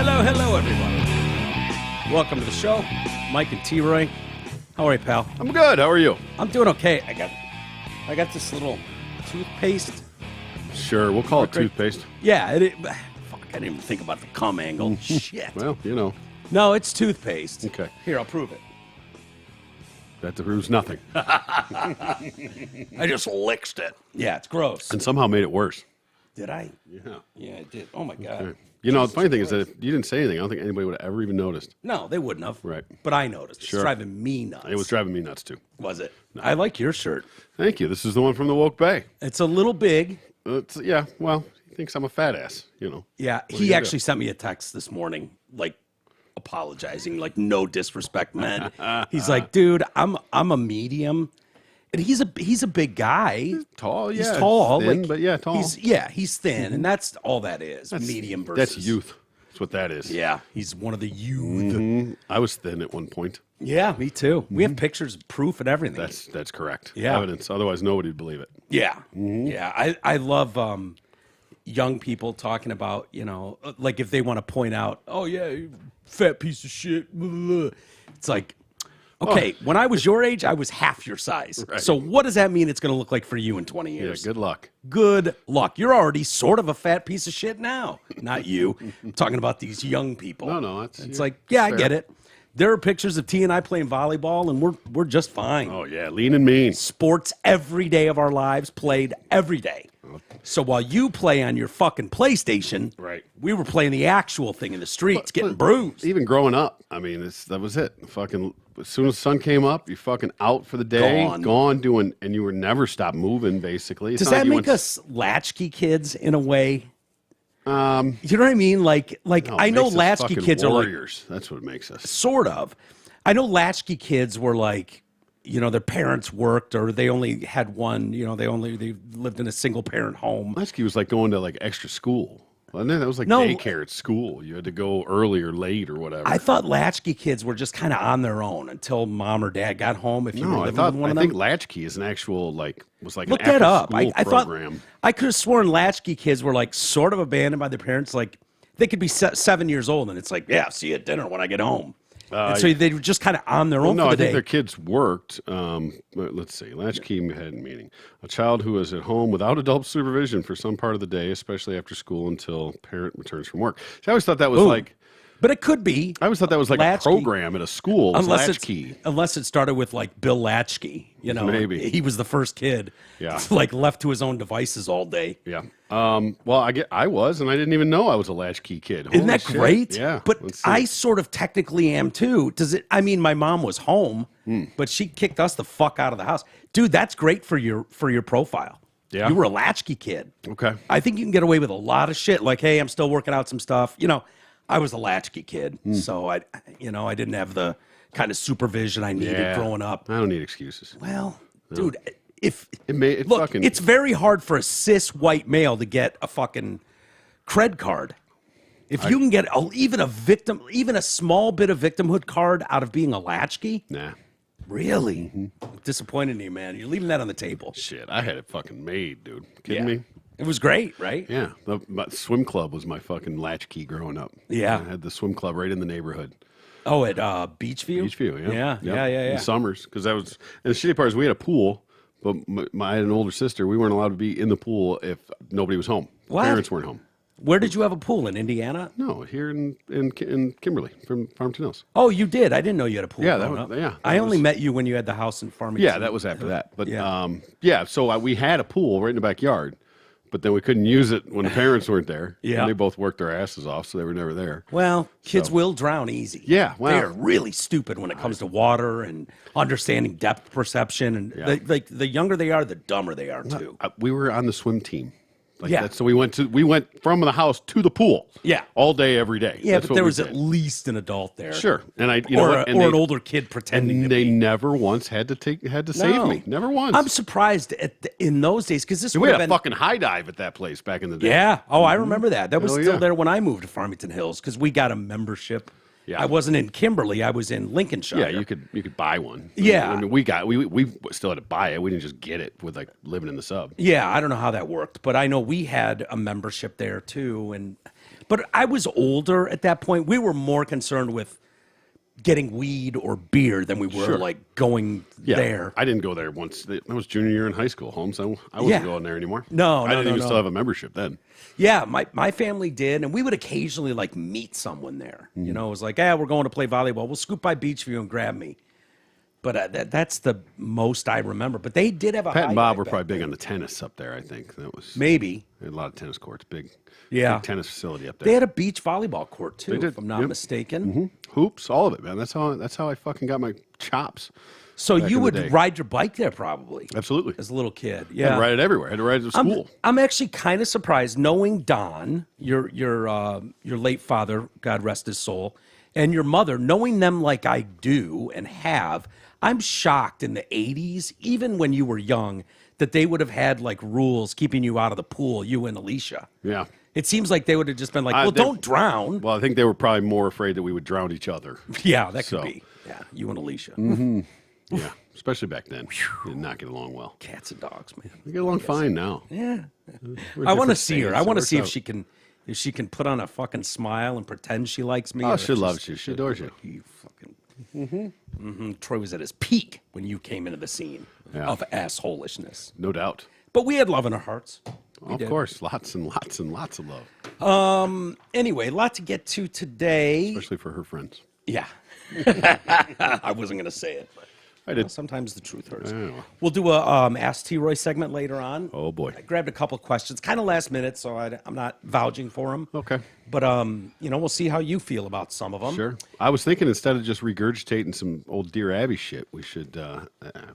Hello, everybody. Welcome to the show. Mike and T-Roy. How are you, pal? I'm good. How are you? I'm doing okay. I got this little toothpaste. Sure, we'll call it toothpaste. Yeah, fuck, I didn't even think about the cum angle. Shit. Well, you know. No, it's toothpaste. Okay. Here, I'll prove it. That proves nothing. I just licked it. Yeah, it's gross. And somehow made it worse. Did I? Yeah. Yeah, I did. Oh, my God. Okay. You know, the funny thing is that if you didn't say anything, I don't think anybody would have ever even noticed. No, they wouldn't have. Right. But I noticed. Sure. It's driving me nuts. It was driving me nuts, too. Was it? No. I like your shirt. Thank you. This is the one from the Woke Bay. It's a little big. Yeah, well, he thinks I'm a fat ass, you know. Yeah, he actually sent me a text this morning, like, apologizing, like, no disrespect, man. He's like, dude, I'm a medium. And he's a big guy. He's tall, yeah. He's tall. Thin, like, but yeah, tall. He's thin, and that's all that is. Medium versus... That's youth. That's what that is. Yeah, he's one of the youth. Mm-hmm. I was thin at one point. Yeah, me too. We have pictures, proof, and everything. That's correct. Yeah. Evidence. Otherwise, nobody would believe it. Yeah. Yeah. I love young people talking about, you know, like if they want to point out, oh, yeah, you fat piece of shit. Blah, blah, blah. It's like, okay, when I was your age, I was half your size. Right. So what does that mean it's going to look like for you in 20 years? Yeah, good luck. Good luck. You're already sort of a fat piece of shit now. Not you. I'm talking about these young people. No, it's like, yeah, fair. I get it. There are pictures of T and I playing volleyball, and we're just fine. Oh, yeah, lean and mean. Sports every day of our lives, played every day. So while you play on your fucking PlayStation, right, we were playing the actual thing in the streets, getting bruised. Even growing up, I mean, that was it. Fucking, as soon as the sun came up, you're fucking out for the day, gone doing, and you were never stopped moving, basically. Does that make us latchkey kids in a way? You know what I mean? Like no, I know latchkey kids warriors. are like, that's what it makes us. Sort of. I know latchkey kids were like, you know, their parents worked or they only had one, you know, they lived in a single parent home. Latchkey was like going to like extra school. Wasn't it? That was like daycare at school. You had to go early or late or whatever. I thought latchkey kids were just kind of on their own until mom or dad got home. If you were living with one of them. I think latchkey is an actual was like look an that up. after-school I program. thought I could have sworn latchkey kids were like sort of abandoned by their parents. Like they could be 7 years old and it's like, yeah, see you at dinner when I get home. And so they were just kind of on their own for the day. I think their kids worked. Let's see. Latchkey had meaning. A child who is at home without adult supervision for some part of the day, especially after school until parent returns from work. See, I always thought that was like... But it could be. I always thought that was like latchkey. A program at a school. Unless it started with like Bill Latchkey. You know, maybe he was the first kid. Yeah. Like left to his own devices all day. Yeah. Well, I was, and I didn't even know I was a latchkey kid. Isn't that great? Yeah. But I sort of technically am too. Does it? I mean, my mom was home, but she kicked us the fuck out of the house. Dude, that's great for your profile. Yeah. You were a latchkey kid. Okay. I think you can get away with a lot of shit. Like, hey, I'm still working out some stuff. You know, I was a latchkey kid, so I didn't have the kind of supervision I needed growing up. I don't need excuses. Well, dude, look, it's very hard for a cis white male to get a fucking cred card. If you can get even a small bit of victimhood card out of being a latchkey, nah. Really? Mm-hmm. Disappointed in you, man. You're leaving that on the table. Shit, I had it fucking made, dude. Kidding me? It was great, right? Yeah. The swim club was my fucking latchkey growing up. Yeah. I had the swim club right in the neighborhood. Oh, at Beachview? Beachview, yeah. Yeah. In summers, because and the shitty part is we had a pool, but I had an older sister. We weren't allowed to be in the pool if nobody was home. What? Parents weren't home. Where did you have a pool? In Indiana? No, here in Kimberly from Farmington Hills. Oh, you did? I didn't know you had a pool. Yeah, I only met you when you had the house in Farmington. Yeah, that was after that. But so we had a pool right in the backyard, but then we couldn't use it when the parents weren't there. Yeah. And they both worked their asses off, so they were never there. Well, kids will drown easy. Yeah, well, they're really stupid when it comes to water and understanding depth perception. And the younger they are, the dumber they are too. We were on the swim team. So we went from the house to the pool. Yeah. All day, every day. Yeah, but there was at least an adult there. Sure. And an older kid pretending to be. They never once had to save me. Never once. I'm surprised in those days because we had a fucking high dive at that place back in the day. Yeah. Oh, I remember that. That was still there when I moved to Farmington Hills because we got a membership. Yeah. I wasn't in Kimberly. I was in Lincolnshire. Yeah, you could buy one. Yeah. I mean, we still had to buy it. We didn't just get it with like living in the sub. Yeah, I don't know how that worked, but I know we had a membership there too. But I was older at that point. We were more concerned with getting weed or beer than we were like going there. I didn't go there once. That was junior year in high school, Holmes. I wasn't going there anymore. No, I didn't even still have a membership then. Yeah, my family did, and we would occasionally like meet someone there. You know, it was like, we're going to play volleyball. We'll scoop by Beachview and grab me. But that's the most I remember. But they did have a Pat and Bob were probably big on the tennis up there, I think. That was maybe. They had a lot of tennis courts, big tennis facility up there. They had a beach volleyball court too, if I'm not mistaken. Mm-hmm. Hoops, all of it, man. That's how I fucking got my chops. So you would ride your bike there probably. Absolutely. As a little kid. Yeah. I had to ride it everywhere. I had to ride it to school. I'm actually kind of surprised knowing Don, your late father, God rest his soul, and your mother, knowing them like I do and have. I'm shocked in the 80s, even when you were young, that they would have had like rules keeping you out of the pool, you and Alicia. Yeah. It seems like they would have just been like, don't drown. Well, I think they were probably more afraid that we would drown each other. Yeah, that could be. Yeah, you and Alicia. Mm-hmm. Yeah, especially back then. We did not get along well. Cats and dogs, man. We get along fine now. Yeah. I want to see her. I want to see if she can put on a fucking smile and pretend she likes me. Oh, she loves you. She adores you. You fucking... Troy was at his peak when you came into the scene of assholishness. No doubt. But we had love in our hearts. Of course. Lots and lots and lots of love. Anyway, a lot to get to today. Especially for her friends. Yeah. I wasn't going to say it, but I did. Sometimes the truth hurts. Yeah. We'll do a Ask T-Roy segment later on. Oh, boy. I grabbed a couple questions, kind of last minute, so I'm not vouching for them. Okay. But, we'll see how you feel about some of them. Sure. I was thinking instead of just regurgitating some old Dear Abby shit, we should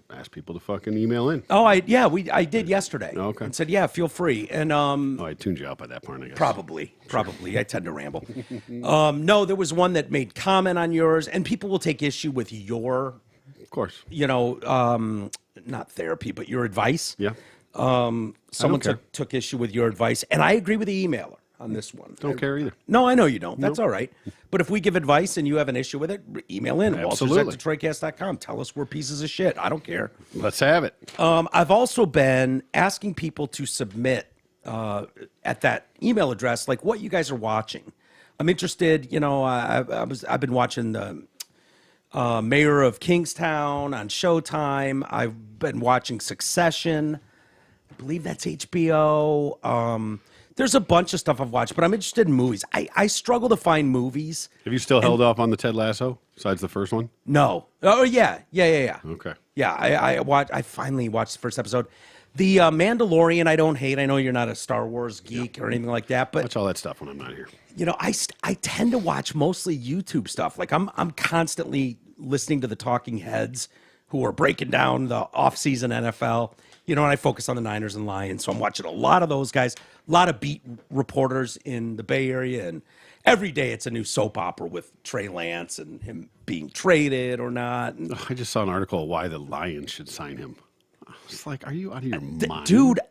ask people to fucking email in. Oh, I did yesterday. Okay. And said, feel free. And I tuned you out by that point, I guess. Probably. I tend to ramble. No, there was one that made comment on yours, and people will take issue with your... Of course. Not therapy, but your advice. Yeah. Someone took issue with your advice, and I agree with the emailer on this one. Don't care either. No, I know you don't. That's all right. But if we give advice and you have an issue with it, email in. Absolutely. Walters@detroitcast.com. Tell us we're pieces of shit. I don't care. Let's have it. I've also been asking people to submit at that email address, like what you guys are watching. I'm interested. I've been watching the Mayor of Kingstown on Showtime. I've been watching Succession. I believe that's HBO. There's a bunch of stuff I've watched, but I'm interested in movies. I struggle to find movies. Have you still held off on the Ted Lasso besides the first one? No. Oh, yeah. Okay. Yeah, I finally watched the first episode. The Mandalorian I don't hate. I know you're not a Star Wars geek or anything like that, but watch all that stuff when I'm not here. I tend to watch mostly YouTube stuff. Like I'm constantly listening to the talking heads who are breaking down the off-season NFL. And I focus on the Niners and Lions, so I'm watching a lot of those guys, a lot of beat reporters in the Bay Area, and every day it's a new soap opera with Trey Lance and him being traded or not. And, I just saw an article of why the Lions should sign him. I was like, are you out of your mind? Dude,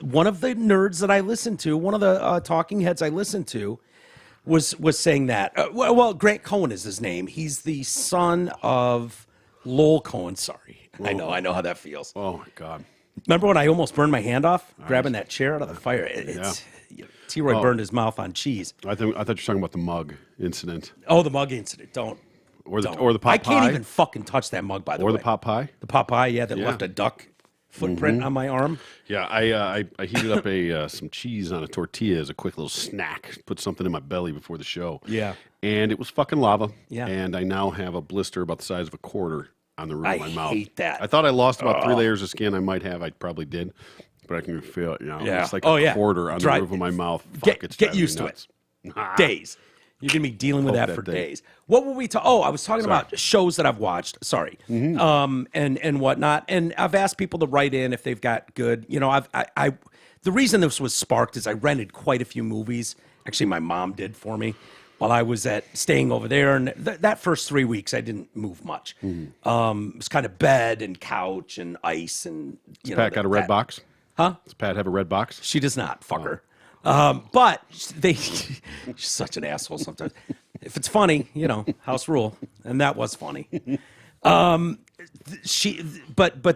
one of the nerds that I listened to, one of the talking heads I listened to, was saying that. Well, Grant Cohen is his name. He's the son of Lowell Cohen. Sorry. Whoa. I know how that feels. Oh, my God. Remember when I almost burned my hand off grabbing that chair out of the fire? T-Roy burned his mouth on cheese. I thought you were talking about the mug incident. Oh, the mug incident. Or the pot pie. I can't even fucking touch that mug, by the way. Or the pot pie. The pot pie, that left a duck footprint on my arm. Yeah, I heated up some cheese on a tortilla as a quick little snack. Put something in my belly before the show. Yeah. And it was fucking lava. Yeah. And I now have a blister about the size of a quarter on the roof of my mouth. I hate that. I thought I lost about 3 layers of skin. I might have. I probably did. But I can feel it. It's like a quarter on the roof of my mouth. Get used to it. Days. You're going to be dealing with that for days. What were we talking? Oh, I was talking about shows that I've watched. Sorry. And whatnot. And I've asked people to write in if they've got good. The reason this was sparked is I rented quite a few movies. Actually, my mom did for me while I was staying over there. And that first 3 weeks, I didn't move much. It was kind of bed and couch and ice. And Does Pat got a red box? Huh? Does Pat have a red box? She does not. Fuck her. But she's such an asshole sometimes. If it's funny, house rule, and that was funny. But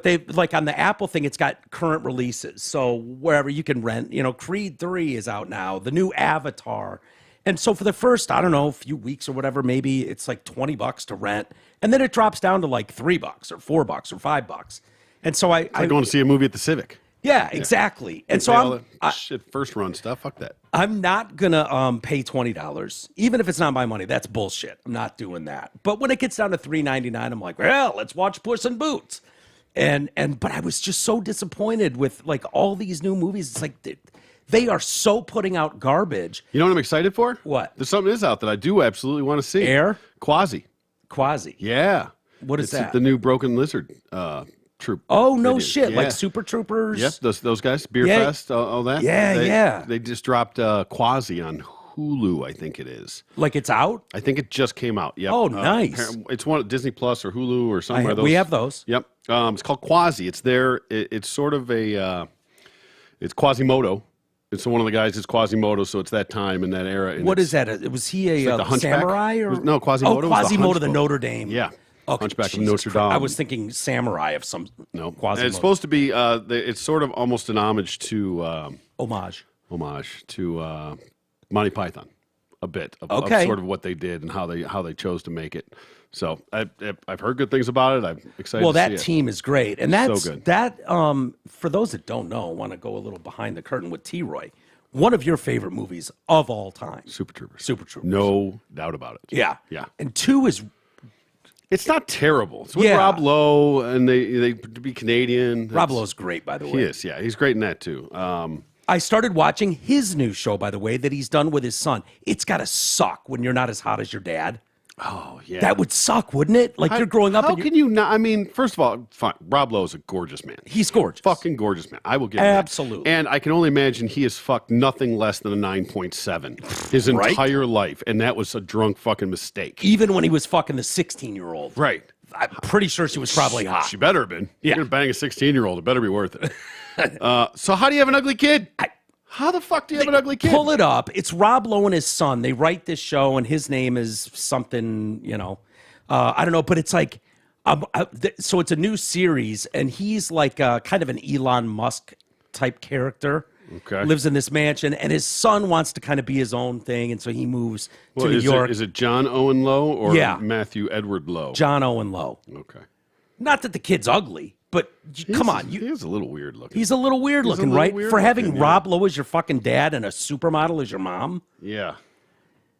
they like on the Apple thing, it's got current releases. So wherever you can rent, Creed 3 is out now, the new Avatar, And so for the first, I don't know, few weeks or whatever, maybe it's like $20 to rent. And then it drops down to like $3 or $4 or $5. And so It's like going to see a movie at the Civic. yeah, exactly. And so Pay all that shit first run stuff. Fuck that. I'm not gonna pay $20, even if it's not my money. That's bullshit. I'm not doing that. But when it gets down to $3.99, I'm like, well, let's watch Puss in Boots. But I was just so disappointed with like all these new movies. It's like they are so putting out garbage. You know what I'm excited for? What? There's something is out that I do absolutely want to see. Air? Quasi. Yeah. What is It's that? the new Broken Lizard troop. Oh no video. shit! Yeah. Like Super Troopers. Yep, those guys, Beer Yeah. Fest, all that. Yeah. They just dropped Quasi on Hulu, I think it is. Like it's out. I think it just came out. Yep. Oh, nice. It's one Disney Plus or Hulu or somewhere. We have those. Yep. It's called Quasi. It's there. It's sort of a. It's Quasimodo. It's one of the guys. It's Quasimodo, so it's that time and that era. And What is that? Was he like the a Hunchback? samurai or No, Quasimodo was the Quasimodo, the Hunchback. Notre Dame. Yeah. Okay, Hunchback of Jesus Notre Christ. Dame. I was thinking samurai of some. No, Quasimodo. it's supposed to be. It's sort of almost an homage to Homage. Monty Python, a bit of Okay. sort of what they did and how they chose to make it. So I've heard good things about it. I'm excited. Well, to that see it. team is great, and that's So good. that. For those that don't know, want to go a little behind the curtain with T-Roy. One of your favorite movies of all time, Super Troopers. Super Troopers. No doubt about it. Yeah, Yeah. And 2 is It's not terrible. It's with Yeah. Rob Lowe, and they to be Canadian. Rob Lowe's great, by the way. He is. Yeah, he's great in that too. I started watching his new show, by the way, that he's done with his son. It's got to suck when you're not as hot as your dad. Oh yeah, That would suck, wouldn't it? Like you're growing up How and you're, can you not? I mean, first of all, fine. Rob Lowe is a gorgeous man. he's gorgeous. Fucking gorgeous man. I will give him that. Absolutely. And I can only imagine he has fucked nothing less than a 9.7 his Right? entire life, and that was a drunk fucking mistake. Even when he was fucking the 16-year-old. Right. I'm pretty sure she was probably hot. She better have been. Yeah. You're gonna bang a 16-year-old. It better be worth it. So how do you have an ugly kid? How the fuck do you have an ugly kid? Pull it up. It's Rob Lowe and his son. They write this show, and his name is something, I don't know, but it's like, so it's a new series, and he's like kind of an Elon Musk type character. Okay. Lives in this mansion, and his son wants to kind of be his own thing, and so he moves to New York. Is it John Owen Lowe or Yeah. Matthew Edward Lowe? John Owen Lowe. Okay. Not that the kid's ugly, but come on. He is a little weird looking. He's a little weird looking, little right? weird For having looking, yeah. Rob Lowe as your fucking dad and a supermodel as your mom. Yeah.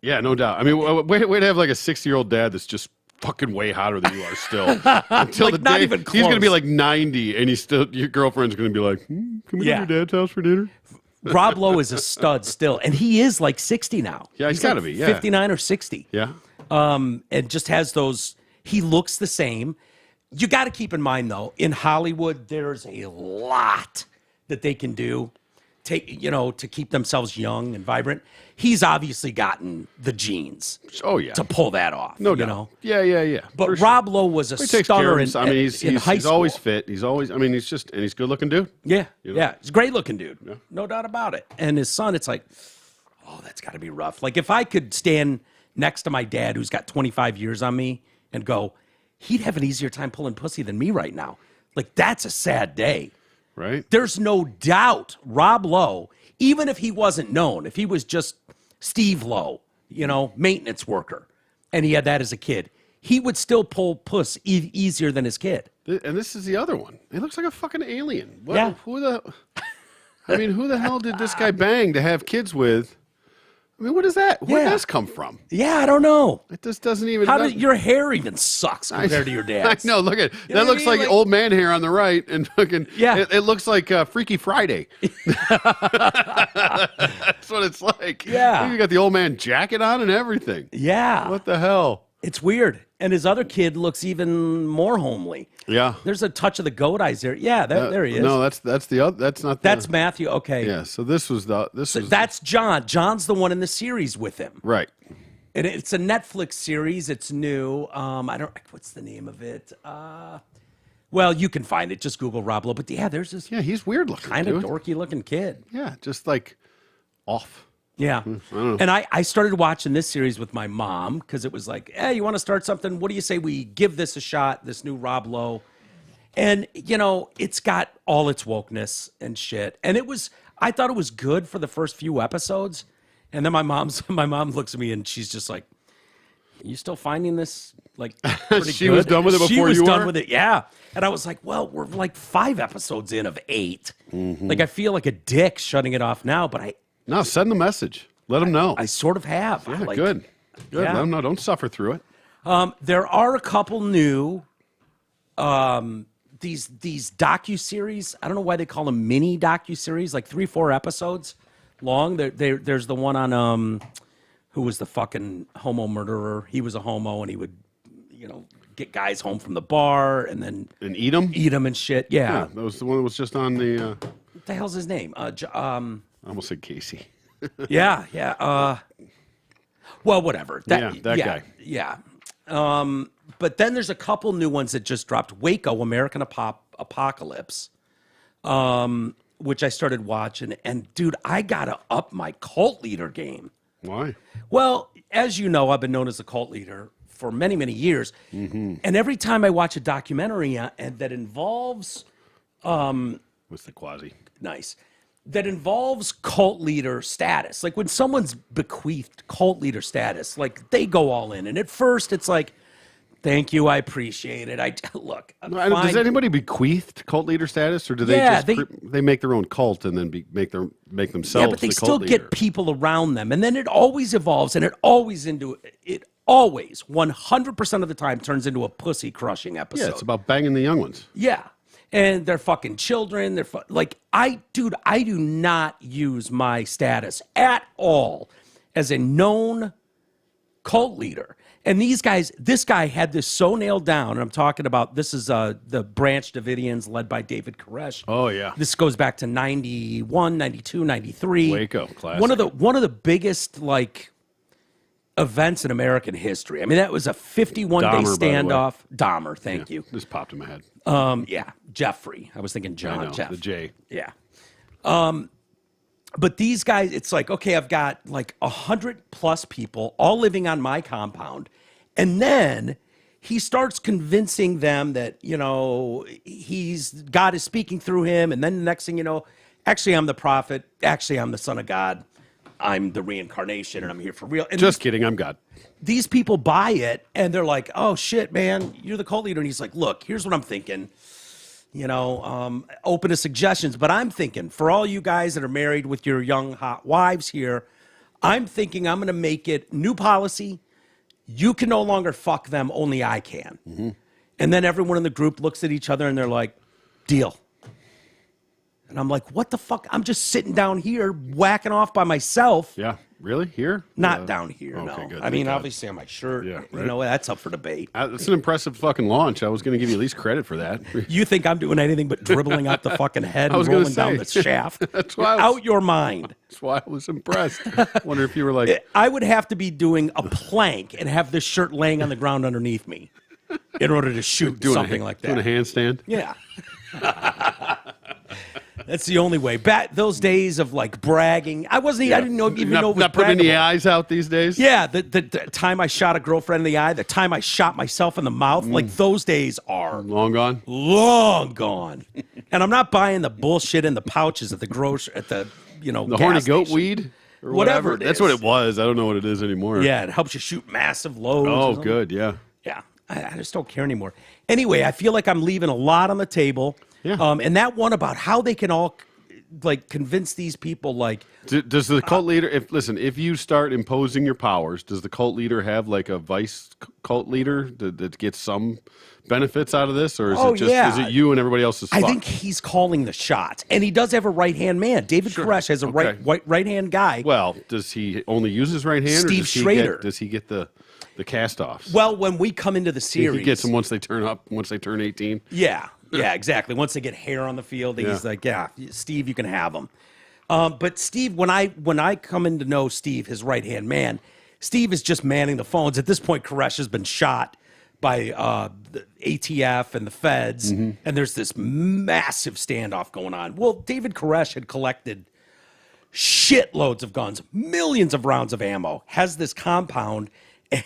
Yeah, no doubt. I mean, way to have like a 60-year-old dad that's just fucking way hotter than you are still. Until Like, the not day even he's going to be close. like 90, and your girlfriend's going to be like, can we Yeah. go to your dad's house for dinner? Rob Lowe is a stud still, and he is like 60 now. Yeah, he's gotta like be, yeah. 59 or 60. Yeah. And just has those. He looks the same. You got to keep in mind though, in Hollywood, there's a lot that they can do, to keep themselves young and vibrant. He's obviously gotten the genes Oh, yeah. to pull that off. No you doubt. know. Yeah. But For sure. Rob Lowe was a He takes care stunner of in, him. I mean, in high he's school. always fit. He's always, I mean, he's a good looking dude. Yeah, You know? yeah. He's a great looking dude. No doubt about it. And his son, it's like, oh, that's got to be rough. Like if I could stand next to my dad who's got 25 years on me and go, he'd have an easier time pulling pussy than me right now. Like that's a sad day. Right? There's no doubt Rob Lowe, even if he wasn't known, if he was just Steve Lowe, maintenance worker, and he had that as a kid, he would still pull puss easier than his kid. And this is the other one. He looks like a fucking alien. Yeah. Who the hell did this guy bang to have kids with? I mean, what is that? Where Yeah. did this come from? Yeah, I don't know. It just doesn't even. How does your hair even sucks compared to your I dad's? know. Look at know that. what I Looks mean? like Like- old man hair on the right, and fucking Yeah. It looks like Freaky Friday. That's what it's like. Yeah. You got the old man jacket on and everything. Yeah. What the hell? It's weird. And his other kid looks even more homely. Yeah. There's a touch of the goat eyes there. Yeah, there he is. No, that's the other. That's not. That's Matthew. Okay. Yeah. So this was. That's John. John's the one in the series with him. Right. And it's a Netflix series. It's new. What's the name of it? Well, you can find it. Just Google Rob Lowe. But yeah, there's this Yeah, he's weird looking. kind of dude. dorky looking kid. Yeah, just like off. Yeah. And I started watching this series with my mom because it was like, hey, you want to start something? What do you say we give this a shot, this new Rob Lowe? And, it's got all its wokeness and shit. And I thought it was good for the first few episodes. And then my mom looks at me and she's just like, "You still finding this like pretty She good?" was done with it before She was you done were? with it, yeah. And I was like, "Well, we're like 5 episodes in of 8. Like I feel like a dick shutting it off now, but No, send the message. Let them know. I sort of have. yeah, Like, good. Yeah. Let them know. Don't suffer through it. There are a couple new these docuseries. I don't know why they call them mini docuseries, like 3-4 episodes long. There's the one on who was the fucking homo murderer. He was a homo and he would, get guys home from the bar and then And eat them? eat them and shit. Yeah. That was the one that was just on the. What the hell's his name? I almost said Casey. Yeah. Well, whatever. That guy. Yeah. But then there's a couple new ones that just dropped. Waco, American Apocalypse, which I started watching. And, dude, I got to up my cult leader game. Why? Well, as you know, I've been known as a cult leader for many, many years. And every time I watch a documentary and that involves... What's the quasi? Nice. That involves cult leader status. Like when someone's bequeathed cult leader status, like they go all in. And at first it's like, thank you, I appreciate it. Look, Does anybody bequeath cult leader status, or do they they make their own cult and then make themselves? Yeah, but they the still cult leader? get people around them, and then it always evolves, and it always 100% of the time turns into a pussy crushing episode. Yeah, it's about banging the young ones. Yeah. And they're fucking children. I do not use my status at all as a known cult leader. And this guy had this so nailed down. And I'm talking about, this is the Branch Davidians led by David Koresh. Oh, yeah. This goes back to 91, 92, 93. Waco, classic. One of the biggest, events in American history. I mean, that was a 51-day Dahmer, by the way. standoff. Dahmer, thank you. Just popped in my head. Yeah, Jeffrey. I was thinking John. I know, Jeff. the J. Yeah. But these guys, it's like, okay, I've got like 100+ people all living on my compound. And then he starts convincing them that, God is speaking through him. And then the next thing you know, actually, I'm the prophet. Actually, I'm the son of God. I'm the reincarnation and I'm here for real. And Just kidding, I'm God. these people buy it and they're like, oh shit, man, you're the cult leader. And he's like, look, here's what I'm thinking. Open to suggestions. But I'm thinking, for all you guys that are married with your young, hot wives here, I'm thinking I'm going to make it new policy. You can no longer fuck them, only I can. And then everyone in the group looks at each other and they're like, deal. And I'm like, what the fuck? I'm just sitting down here whacking off by myself. Yeah, really? Here? Not down here, okay, no. good. I mean, Thank God. obviously on my shirt. Yeah, right. That's up for debate. That's an impressive fucking launch. I was going to give you at least credit for that. You think I'm doing anything but dribbling out the fucking head I was and gonna rolling down the say. shaft? That's You're why out your mind. That's why I was impressed. Wonder if you were like... I would have to be doing a plank and have this shirt laying on the ground underneath me in order to shoot something like that. Doing a handstand? Yeah. That's the only way. Back those days of like bragging. I wasn't. I didn't even know. It was not putting any braggable. eyes out these days? Yeah, the time I shot a girlfriend in the eye, the time I shot myself in the mouth, like those days are Long gone? long gone. And I'm not buying the bullshit in the pouches at the The gas horny goat station. weed? Or Whatever it That's is. what it was. I don't know what it is anymore. Yeah, it helps you shoot massive loads. or Oh, something. good. Yeah. Yeah, I just don't care anymore. Anyway, I feel like I'm leaving a lot on the table. Yeah. And that one about how they can all convince these people Does the cult leader, if you start imposing your powers, does the cult leader have like a vice cult leader that gets some benefits out of this? Or is it just, is it you and everybody else is I fucked? think he's calling the shots. And he does have a right-hand man. David Koresh has a right-hand guy. Well, does he only use his right hand? Steve or Schrader. Does he get the cast-offs? Well, when we come into the series... He gets them once they turn 18? Yeah, exactly. Once they get hair on the field, he's like, yeah, Steve, you can have him. But Steve, when I come in to know Steve, his right-hand man, Steve is just manning the phones. At this point, Koresh has been shot by the ATF and the feds, and there's this massive standoff going on. Well, David Koresh had collected shitloads of guns, millions of rounds of ammo, has this compound,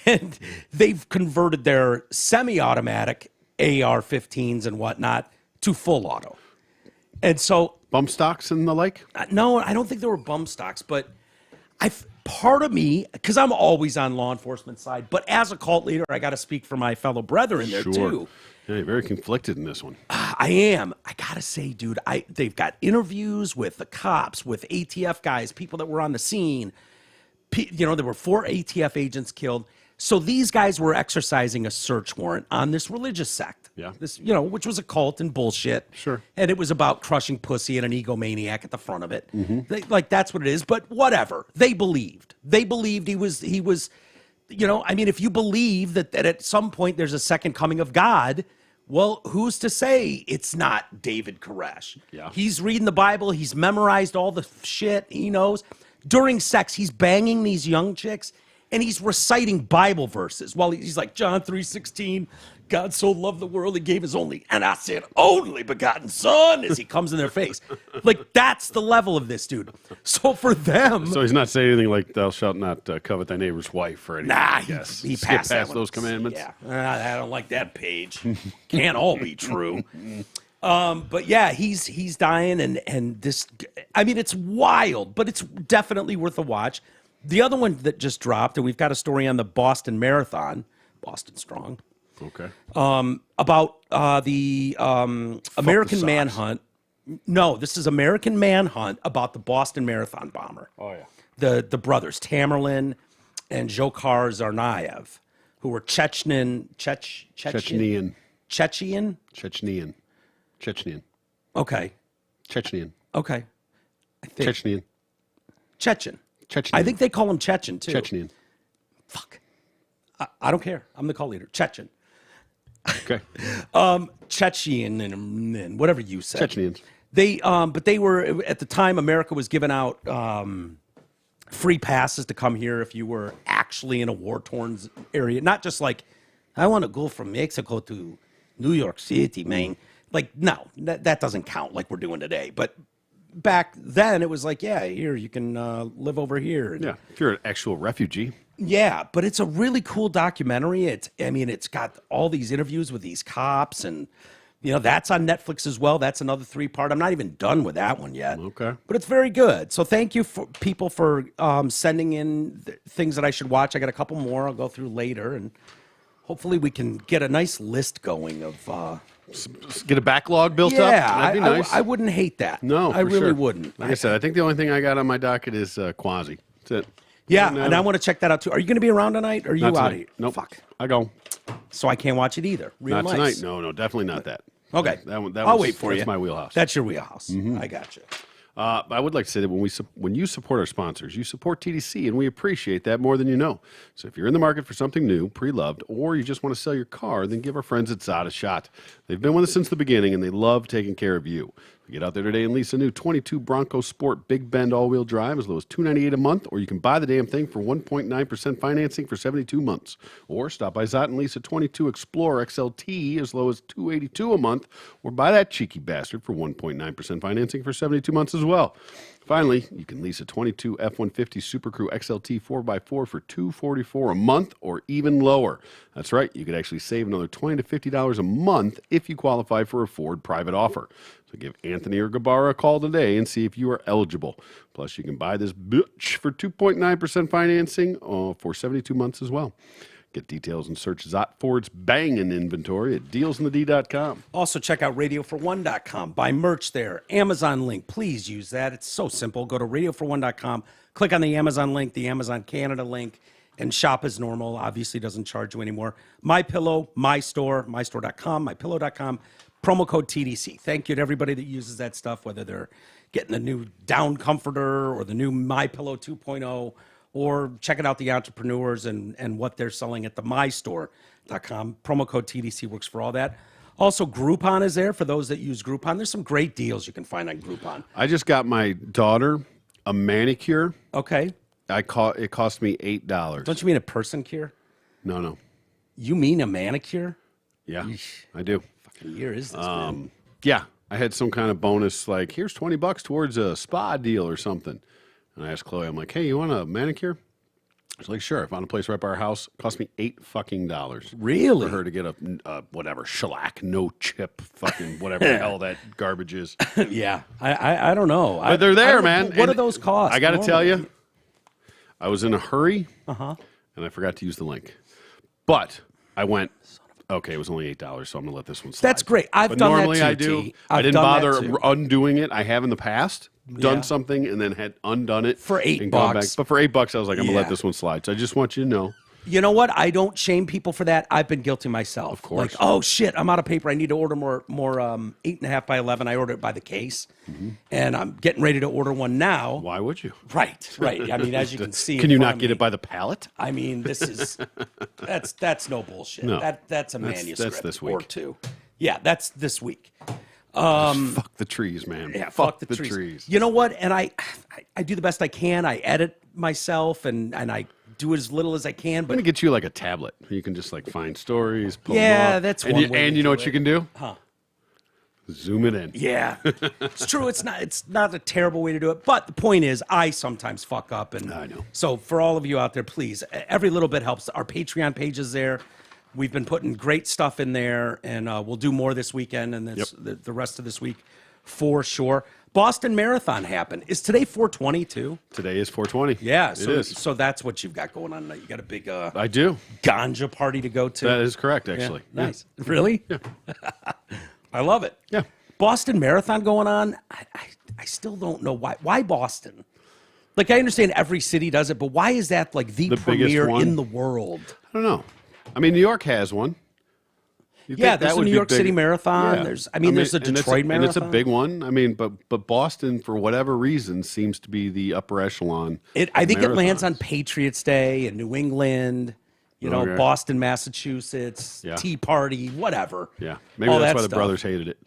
and they've converted their semi-automatic AR-15s and whatnot to full auto. And so... Bump stocks and the like? No, I don't think there were bump stocks, but part of me, because I'm always on law enforcement side, but as a cult leader, I got to speak for my fellow brethren there too. Yeah, you're very conflicted in this one. I am. I gotta say, dude, they've got interviews with the cops, with ATF guys, people that were on the scene. There were 4 ATF agents killed. So these guys were exercising a search warrant on this religious sect. Yeah. This, which was a cult and bullshit. Sure. And it was about crushing pussy and an egomaniac at the front of it. That's what it is. But whatever. They believed. They believed he was, if you believe that at some point there's a second coming of God, well, who's to say it's not David Koresh? Yeah. He's reading the Bible. He's memorized all the shit he knows. During sex, he's banging these young chicks, and he's reciting Bible verses while he's like, John 3:16, God so loved the world, he gave his only, and I said, only begotten son, as he comes in their face. Like, that's the level of this dude. So for them... So he's not saying anything like, thou shalt not covet thy neighbor's wife or anything. Nah, he passed those commandments. Yeah, I don't like that page. Can't all be true. But yeah, he's dying, and this, it's wild, but it's definitely worth a watch. The other one that just dropped, and we've got a story on the Boston Marathon, Boston Strong. Okay. About the American Manhunt. No, this is American Manhunt about the Boston Marathon bomber. Oh, yeah. The brothers, Tamerlan and Dzhokhar Tsarnaev, who were Chechenian. Okay. Chechenian. Okay. Chechenian. Chechen. Chechenian. I think they call him Chechen, too. Chechenian. Fuck. I don't care. I'm the call leader. Chechen. Okay. Chechen and whatever you said. Chechenians. But they were, at the time, America was giving out free passes to come here if you were actually in a war-torn area. Not just like, I want to go from Mexico to New York City, man. Like, no, that doesn't count like we're doing today. But back then, it was like, yeah, here, you can live over here. Yeah, if you're an actual refugee. Yeah, but it's a really cool documentary. It's got all these interviews with these cops, and that's on Netflix as well. That's another 3-part. I'm not even done with that one yet. Okay, but it's very good. So thank you for people for sending in things that I should watch. I got a couple more I'll go through later, and hopefully we can get a nice list going of. Get a backlog built up. Yeah, that'd be nice. I wouldn't hate that. No, I really sure. wouldn't. Like I said, I think the only thing I got on my docket is Quasi. That's it. Yeah, and I want to check that out too. Are you going to be around tonight? Or are you Not out tonight. of here? Nope. Fuck. I go. So I can't watch it either. Not tonight. No, definitely not that. Okay. I'll wait for you. That's my wheelhouse. That's your wheelhouse. I got you. I would like to say that when you support our sponsors, you support TDC, and we appreciate that more than you know. So if you're in the market for something new, pre-loved, or you just want to sell your car, then give our friends at Zod a shot. They've been with us since the beginning, and they love taking care of you. Get out there today and lease a new 22 Bronco Sport Big Bend all-wheel drive as low as $298 a month, or you can buy the damn thing for 1.9% financing for 72 months. Or stop by Zott and lease a 22 Explorer XLT as low as $282 a month, or buy that cheeky bastard for 1.9% financing for 72 months as well. Finally, you can lease a 22 F-150 Super Crew XLT 4x4 for $244 a month or even lower. That's right, you could actually save another $20 to $50 a month if you qualify for a Ford private offer. So give Anthony or Gabarra a call today and see if you are eligible. Plus, you can buy this bitch for 2.9% financing for 72 months as well. Get details and search Zott Ford's banging inventory at dealsinthed.com. Also, check out radiofor1.com. Buy merch there. Amazon link. Please use that. It's so simple. Go to radiofor1.com. Click on the Amazon link, the Amazon Canada link, and shop as normal. Obviously, doesn't charge you anymore. My Pillow, my store, mystore.com, mypillow.com. Promo code TDC. Thank you to everybody that uses that stuff, whether they're getting the new down comforter or the new My Pillow 2.0, or checking out the entrepreneurs and what they're selling at the mystore.com. Promo code TDC works for all that. Also, Groupon is there for those that use Groupon. There's some great deals you can find on Groupon. I just got my daughter a manicure. Okay. It cost me $8. Don't you mean a person cure? No. You mean a manicure? Yeah, Yeesh. I do. Fucking year is this, man? Yeah, I had some kind of bonus, like, here's $20 towards a spa deal or something. And I asked Chloe, I'm like, hey, you want a manicure? She's like, sure. I found a place right by our house. It cost me $8 Really? for her to get a whatever, shellac, no chip, fucking whatever the hell that garbage is. Yeah, I don't know. But they're there, man. What do those cost? I got to tell you, I was in a hurry, and I forgot to use the link. But I went. Okay, it was only $8, so I'm gonna let this one slide. That's great. I've done normally that too. I do. T. I didn't done bother undoing it. I have in the past done something and then had undone it for $8. And gone back. But for $8, I was like, I'm gonna let this one slide. So I just want you to know. You know what? I don't shame people for that. I've been guilty myself. Of course. Like, oh shit, I'm out of paper. I need to order more 8.5 by 11. I order it by the case, and I'm getting ready to order one now. Why would you? Right. I mean, as you can see, can you not get it by the pallet? I mean, this is that's no bullshit. No. That's a manuscript. That's this week. Or two. Yeah, that's this week. Fuck the trees, man. Yeah, fuck the trees. You know what? And I do the best I can. I edit myself and I do as little as I can. I'm But gonna get you like a tablet. You can just like find stories. Pull yeah, them up. that's and one you, way. And to you know do what it. you can do? Huh? Zoom it in. Yeah, it's true. It's not a terrible way to do it. But the point is, I sometimes fuck up, and I know. So for all of you out there, please, every little bit helps. Our Patreon page is there. We've been putting great stuff in there, and we'll do more this weekend and the rest of this week for sure. Boston Marathon happened. Is today 420 too? Today is 420. Yeah, it is. So that's what you've got going on tonight. You got a big I do. ganja party to go to. That is correct, actually. Yeah, nice. Really? Yeah. I love it. Yeah. Boston Marathon going on. I still don't know why. Why Boston? Like, I understand every city does it, but why is that like the premier one? in the world? I don't know. I mean, New York has one. Yeah, there's a New York City Marathon. Yeah. There's a Detroit Marathon. And it's a big one. I mean, but Boston, for whatever reason, seems to be the upper echelon. I think it lands marathons. on Patriots Day in New England. You know, Okay. Boston, Massachusetts, Yeah. Tea Party, whatever. Yeah, maybe All that's that why the stuff. brothers hated it.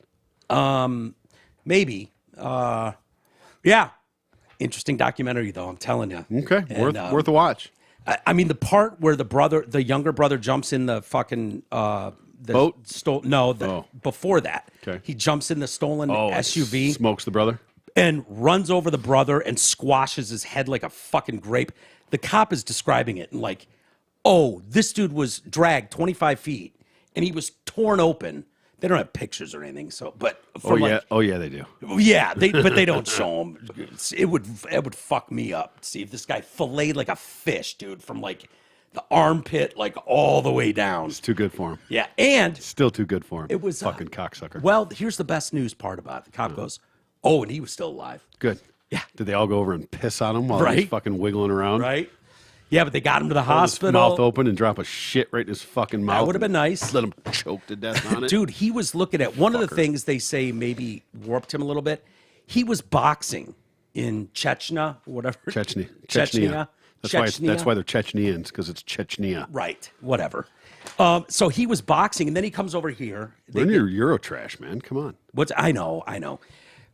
Maybe. Yeah. Interesting documentary, though. I'm telling you. Okay, And, worth a watch. I mean, the part where the younger brother jumps in the fucking the boat. Before that, Okay. he jumps in the stolen SUV Smokes the brother. and runs over the brother and squashes his head like a fucking grape. The cop is describing it and like, oh, this dude was dragged 25 feet and he was torn open. They don't have pictures or anything, so but from Yeah, they do. yeah, but they don't show them. It would fuck me up. See if this guy filleted like a fish, dude, from like the armpit like all the way down. It's too good for him. Yeah, and Still too good for him. it was fucking cocksucker. Well, here's the best news part about it. The cop goes, "Oh, and he was still alive." Good. Yeah. Did they all go over and piss on him while he was Right. fucking wiggling around? Right? Yeah, but they got him to the Hold his hospital. mouth open and drop a shit right in his fucking mouth. That would have been nice. Let him choke to death on it. Dude, he was looking at one of the Fucker. things they say maybe warped him a little bit. He was boxing in Chechnya, whatever. Chechnya. That's why they're Chechnyans, because it's Chechnya. Right, whatever. So he was boxing, and then he comes over here. Run your Euro trash, man. Come on. I know.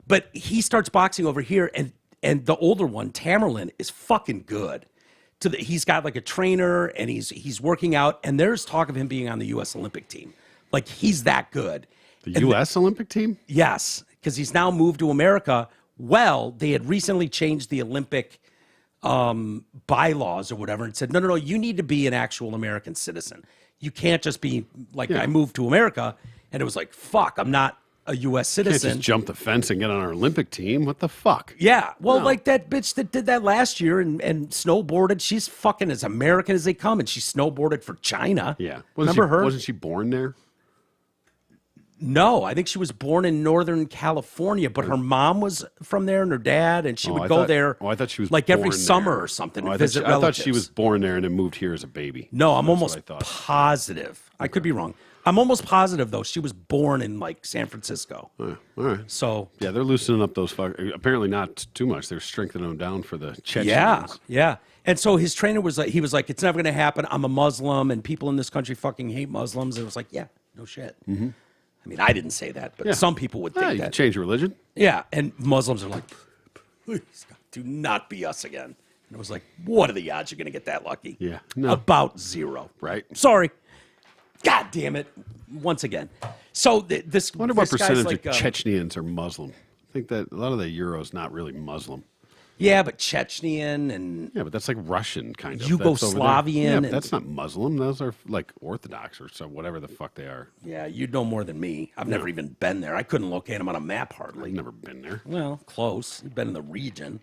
But he starts boxing over here, and the older one, Tamerlan, is fucking good. He's got like a trainer, and he's working out, and there's talk of him being on the U.S. Olympic team. Like, he's that good. The U.S. Olympic team? Yes, because he's now moved to America. Well, they had recently changed the Olympic bylaws or whatever and said, no, you need to be an actual American citizen. You can't just be like, I moved to America, and it was like, fuck, I'm not a U.S. Can't citizen. just jump the fence and get on our Olympic team. What the fuck? Yeah, well, No. like that bitch that did that last year and snowboarded. She's fucking as American as they come, and she snowboarded for China. Yeah. Remember her? Wasn't she born there? No, I think she was born in Northern California, but her mom was from there and her dad, and she would I go thought- there. I thought she was like every born summer there. or something. Oh, to I visit thought she relatives. was born there and then moved here as a baby. No, I'm That's almost what I thought. positive. I could be wrong. I'm almost positive though. She was born in like San Francisco. All right. So Yeah, they're loosening up those apparently not too much. They're strengthening them down for the Chechens. yeah. And so his trainer was like, it's never going to happen. I'm a Muslim, and people in this country fucking hate Muslims. And it was like, yeah, no shit. Mm-hmm. I mean, I didn't say that, but Yeah. some people would Yeah, think you can that. change your religion. Yeah, and Muslims are like, please, God, do not be us again. And it was like, what are the odds you're going to get that lucky? Yeah, no. About zero. Right. Sorry. God damn it. Once again. So this. I wonder what this guy's percentage like, of Chechnyans are Muslim. I think that a lot of the Euro's not really Muslim. yeah, but Chechnyan and Yeah, but that's like Russian kind of. Yugoslavian Yeah, and- but that's not Muslim. Those are like Orthodox or so, whatever the fuck they are. yeah, you'd know more than me. I've never even been there. I couldn't locate them on a map hardly. I've never been there. Well, close. You've been in the region,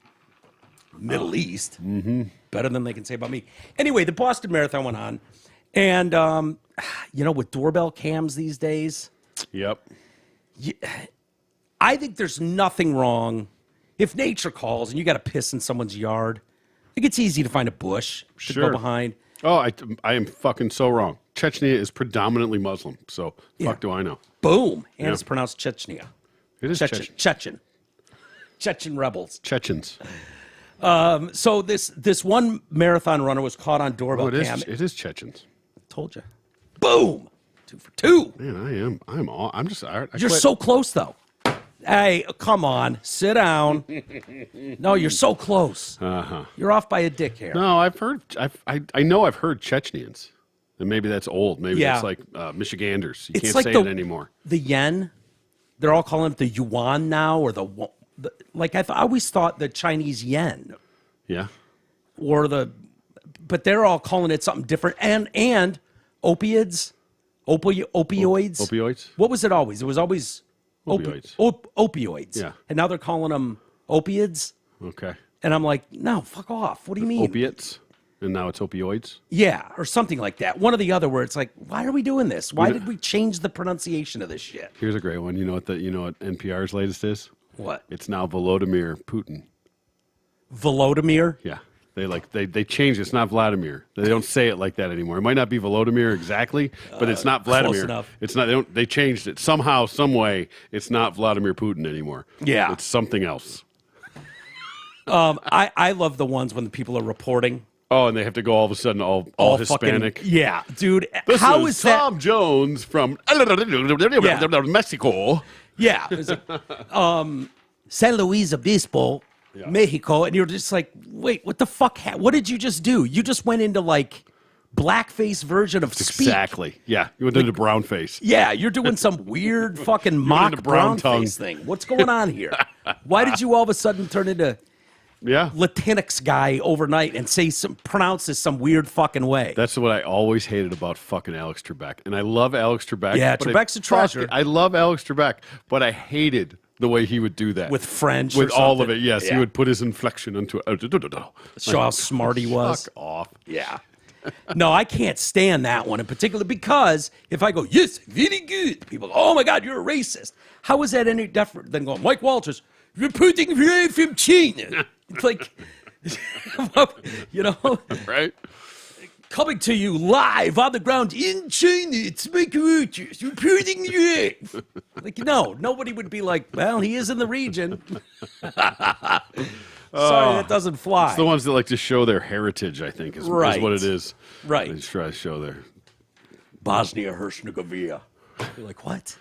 Middle East. Been better than they can say about me. Anyway, the Boston Marathon went on. And, with doorbell cams these days, Yep. I think there's nothing wrong. If nature calls and you got to piss in someone's yard, I think it's easy to find a bush to go behind. Oh, I am fucking so wrong. Chechnya is predominantly Muslim, so fuck do I know. Boom. And it's pronounced Chechnya. It is Chechen. Chechen rebels. Chechens. So this one marathon runner was caught on doorbell cam. It is Chechens. Told you. Boom. 2 for 2. Man, I'm just. You're so close, though. Hey, come on. Sit down. No, you're so close. Uh-huh. You're off by a dick hair. No, I've heard. I know I've heard Chechens. And maybe that's old. Maybe Yeah. that's like Michiganders. You It's can't like say the- it anymore. The yen, they're all calling it the yuan now, or the like. I always thought the Chinese yen, Yeah. but they're all calling it something different. And opioids. Opioids? What was it always? It was always Opioids. Opioids. Yeah. And now they're calling them opiates. Okay. And I'm like, no, fuck off. What do you mean? Opiates. And now it's opioids. Yeah, or something like that. One or the other. Where it's like, why are we doing this? Why did we change the pronunciation of this shit? Here's a great one. You know what NPR's latest is? What? It's now Volodymyr Putin. Volodymyr? Yeah. They changed it. It's not Vladimir. They don't say it like that anymore. It might not be Volodymyr exactly, but it's not Vladimir. Close enough. It's not. They changed it somehow, some way. It's not Vladimir Putin anymore. Yeah. It's something else. I love the ones when the people are reporting. Oh, and they have to go all of a sudden all Hispanic. Fucking, yeah, dude. This how is is that? Tom Jones from Mexico. Yeah. It's like, San Luis Obispo, Mexico. And you're just like, wait, what the fuck? What did you just do? You just went into like blackface version of speak. Exactly. Yeah. You went into brown face. Yeah, you're doing some weird fucking mock brown face thing. What's going on here? Why did you all of a sudden turn into Yeah. Latinx guy overnight and pronounce this some weird fucking way? That's what I always hated about fucking Alex Trebek. And I love Alex Trebek. Yeah, but Trebek's a treasure. I love Alex Trebek, but I hated the way he would do that. With French With or all of something. it, yes. Yeah. He would put his inflection into it. Show how smart he was. Fuck off. Yeah. No, I can't stand that one in particular because if I go, yes, very good, people go, oh my God, you're a racist. How is that any different than going, Mike Walters, reporting from China? It's like, Right? coming to you live on the ground in China, it's Mike Walters reporting you. Like, no, nobody would be like, well, he is in the region. Sorry, that doesn't fly. It's the ones that like to show their heritage, I think, is what it is. Right. They just try to show their... Bosnia-Herzegovina. You're like, what?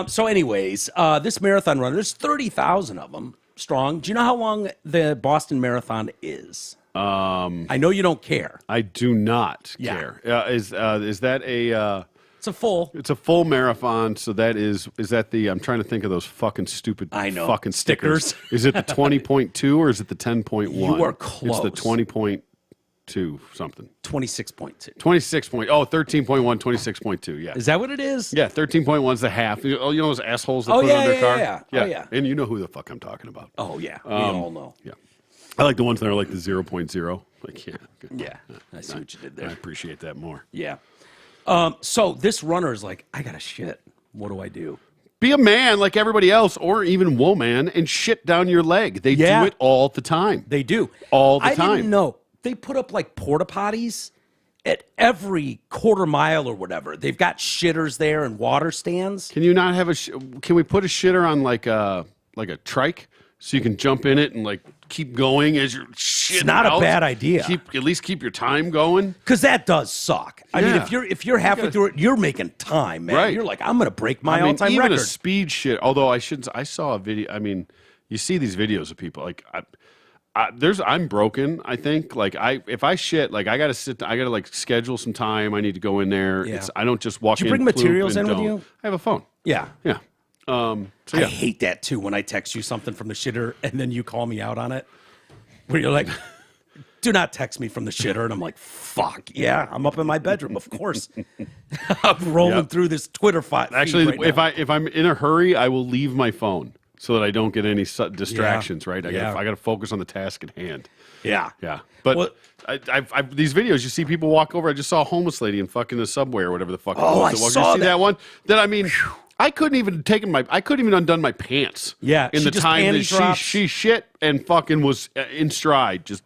So anyways, this marathon runner, there's 30,000 of them strong. Do you know how long the Boston Marathon is? I know you don't care. I do not Yeah. care. Is that a... It's a full. It's a full marathon, so that is that the... I'm trying to think of those fucking stupid I know. fucking stickers. Stickers. Is it the 20.2 or is it the 10.1? You are close. It's the 20.2 something. 26.2. 13.1, 26.2, yeah. Is that what it is? Yeah, 13.1 is the half. You know those assholes that Oh, put yeah, it on their yeah, car? yeah. Oh, yeah. And you know who the fuck I'm talking about. Oh, yeah. We all know. Yeah. I like the ones that are like the 0.0. Like, yeah. Good. Yeah. I see what you did I there. appreciate that more. Yeah. So this runner is like, I got to shit. What do I do? Be a man like everybody else, or even woman, and shit down your leg. They Yeah. do it all the time. They do. All the I time. didn't know. They put up like porta potties at every quarter mile or whatever. They've got shitters there and water stands. Can you not have can we put a shitter on like a trike so you can jump in it and like keep going as you're shitting? It's not out? a bad idea. At least keep your time going. Because that does suck. I mean, Yeah. if you're halfway through it, you're making time, man. Right. You're like, I'm going to break my I mean, all-time even record. a speed shit. Although I saw a video. I mean, you see these videos of people like I'm broken. I think like if I shit, like I gotta like schedule some time. I need to go in there. Yeah. I don't just walk. Did you bring poop, materials and in with don't. you? I have a phone. Yeah. Yeah. So I yeah. hate that too when I text you something from the shitter and then you call me out on it. Where you're like, do not text me from the shitter. And I'm like, fuck. Yeah, I'm up in my bedroom, of course. I'm rolling through this Twitter feed Actually, right if I'm in a hurry, I will leave my phone so that I don't get any distractions. Right. I got to focus on the task at hand. Yeah. Yeah. But Well- I've these videos, you see people walk over. I just saw a homeless lady in fucking the subway or whatever the fuck. Oh, I Did you saw see that. that one? That I mean, I couldn't even undone my pants. Yeah, in she the just time panty that drops. she shit and fucking was in stride, just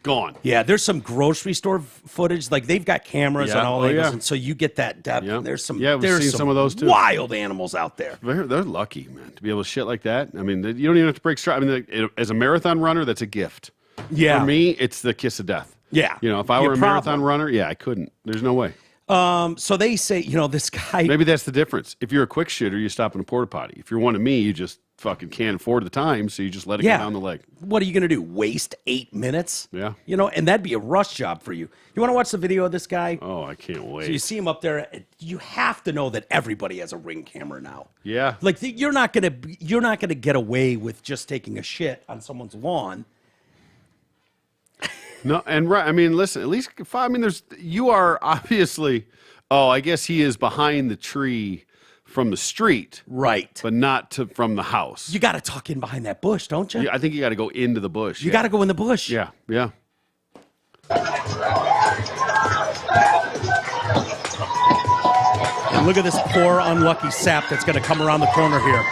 gone. Yeah, there's some grocery store footage. Like they've got cameras Yeah. on all Oh, angles, yeah. and so you get that depth. Yeah. There's some. Yeah, we've there's seen some of those, too. Wild animals out there. They're lucky, man, to be able to shit like that. I mean, you don't even have to break stride. I mean, as a marathon runner, that's a gift. Yeah. For me, it's the kiss of death. Yeah. You know, if I Your were a problem. marathon runner, yeah, I couldn't. There's no way. So they say, this guy. Maybe that's the difference. If you're a quick shitter, you stop in a porta potty. If you're one of me, you just fucking can't afford the time, so you just let it Yeah. go down the leg. What are you going to do? Waste 8 minutes? Yeah. And that'd be a rush job for you. You want to watch the video of this guy? Oh, I can't wait. So you see him up there. You have to know that everybody has a Ring camera now. Yeah. Like you're not gonna get away with just taking a shit on someone's lawn. No, and right. I mean, listen. At least, I mean, you are obviously. Oh, I guess he is behind the tree from the street, Right. but not from the house. You got to tuck in behind that bush, don't you? Yeah, I think you got to go into the bush. You got to go in the bush. Yeah, yeah. And look at this poor unlucky sap that's going to come around the corner here.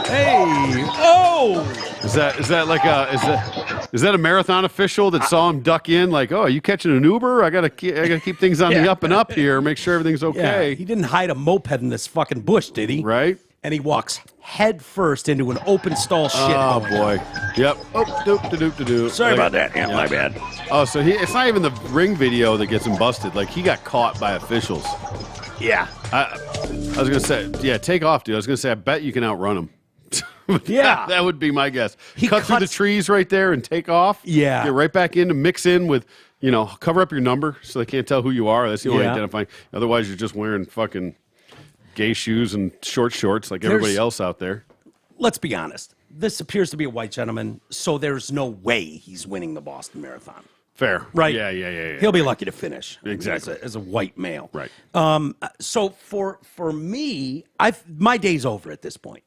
Hey! Oh! Is that a marathon official that saw him duck in? Like, oh, are you catching an Uber? I gotta keep things on the Yeah. up and up here. Make sure everything's Yeah, okay. he didn't hide a moped in this fucking bush, did he? Right? And he walks head first into an open stall shit. Oh going boy. on. Yep. Oh, doop, doop, doop, doop. Sorry about that. Yeah, my bad. Oh, so it's not even the ring video that gets him busted. Like he got caught by officials. Yeah. I was gonna say, yeah, take off, dude. I was gonna say, I bet you can outrun him. Yeah. that would be my guess. He Cut through the cuts- trees right there and take off. Yeah. Get right back in to mix in with, cover up your number so they can't tell who you are. That's the only Yeah. identifying. Otherwise, you're just wearing fucking gay shoes and short shorts like everybody There's- else out there. Let's be honest. This appears to be a white gentleman, so there's no way he's winning the Boston Marathon. Fair. Right? Yeah. He'll be lucky to finish. Exactly. As a white male. Right. So for me, my day's over at this point.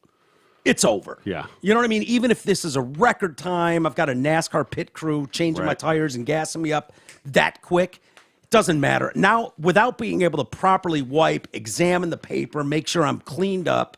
It's over. Yeah. You know what I mean? Even if this is a record time, I've got a NASCAR pit crew changing my Right. tires and gassing me up that quick. It doesn't matter. Now, without being able to properly wipe, examine the paper, make sure I'm cleaned up,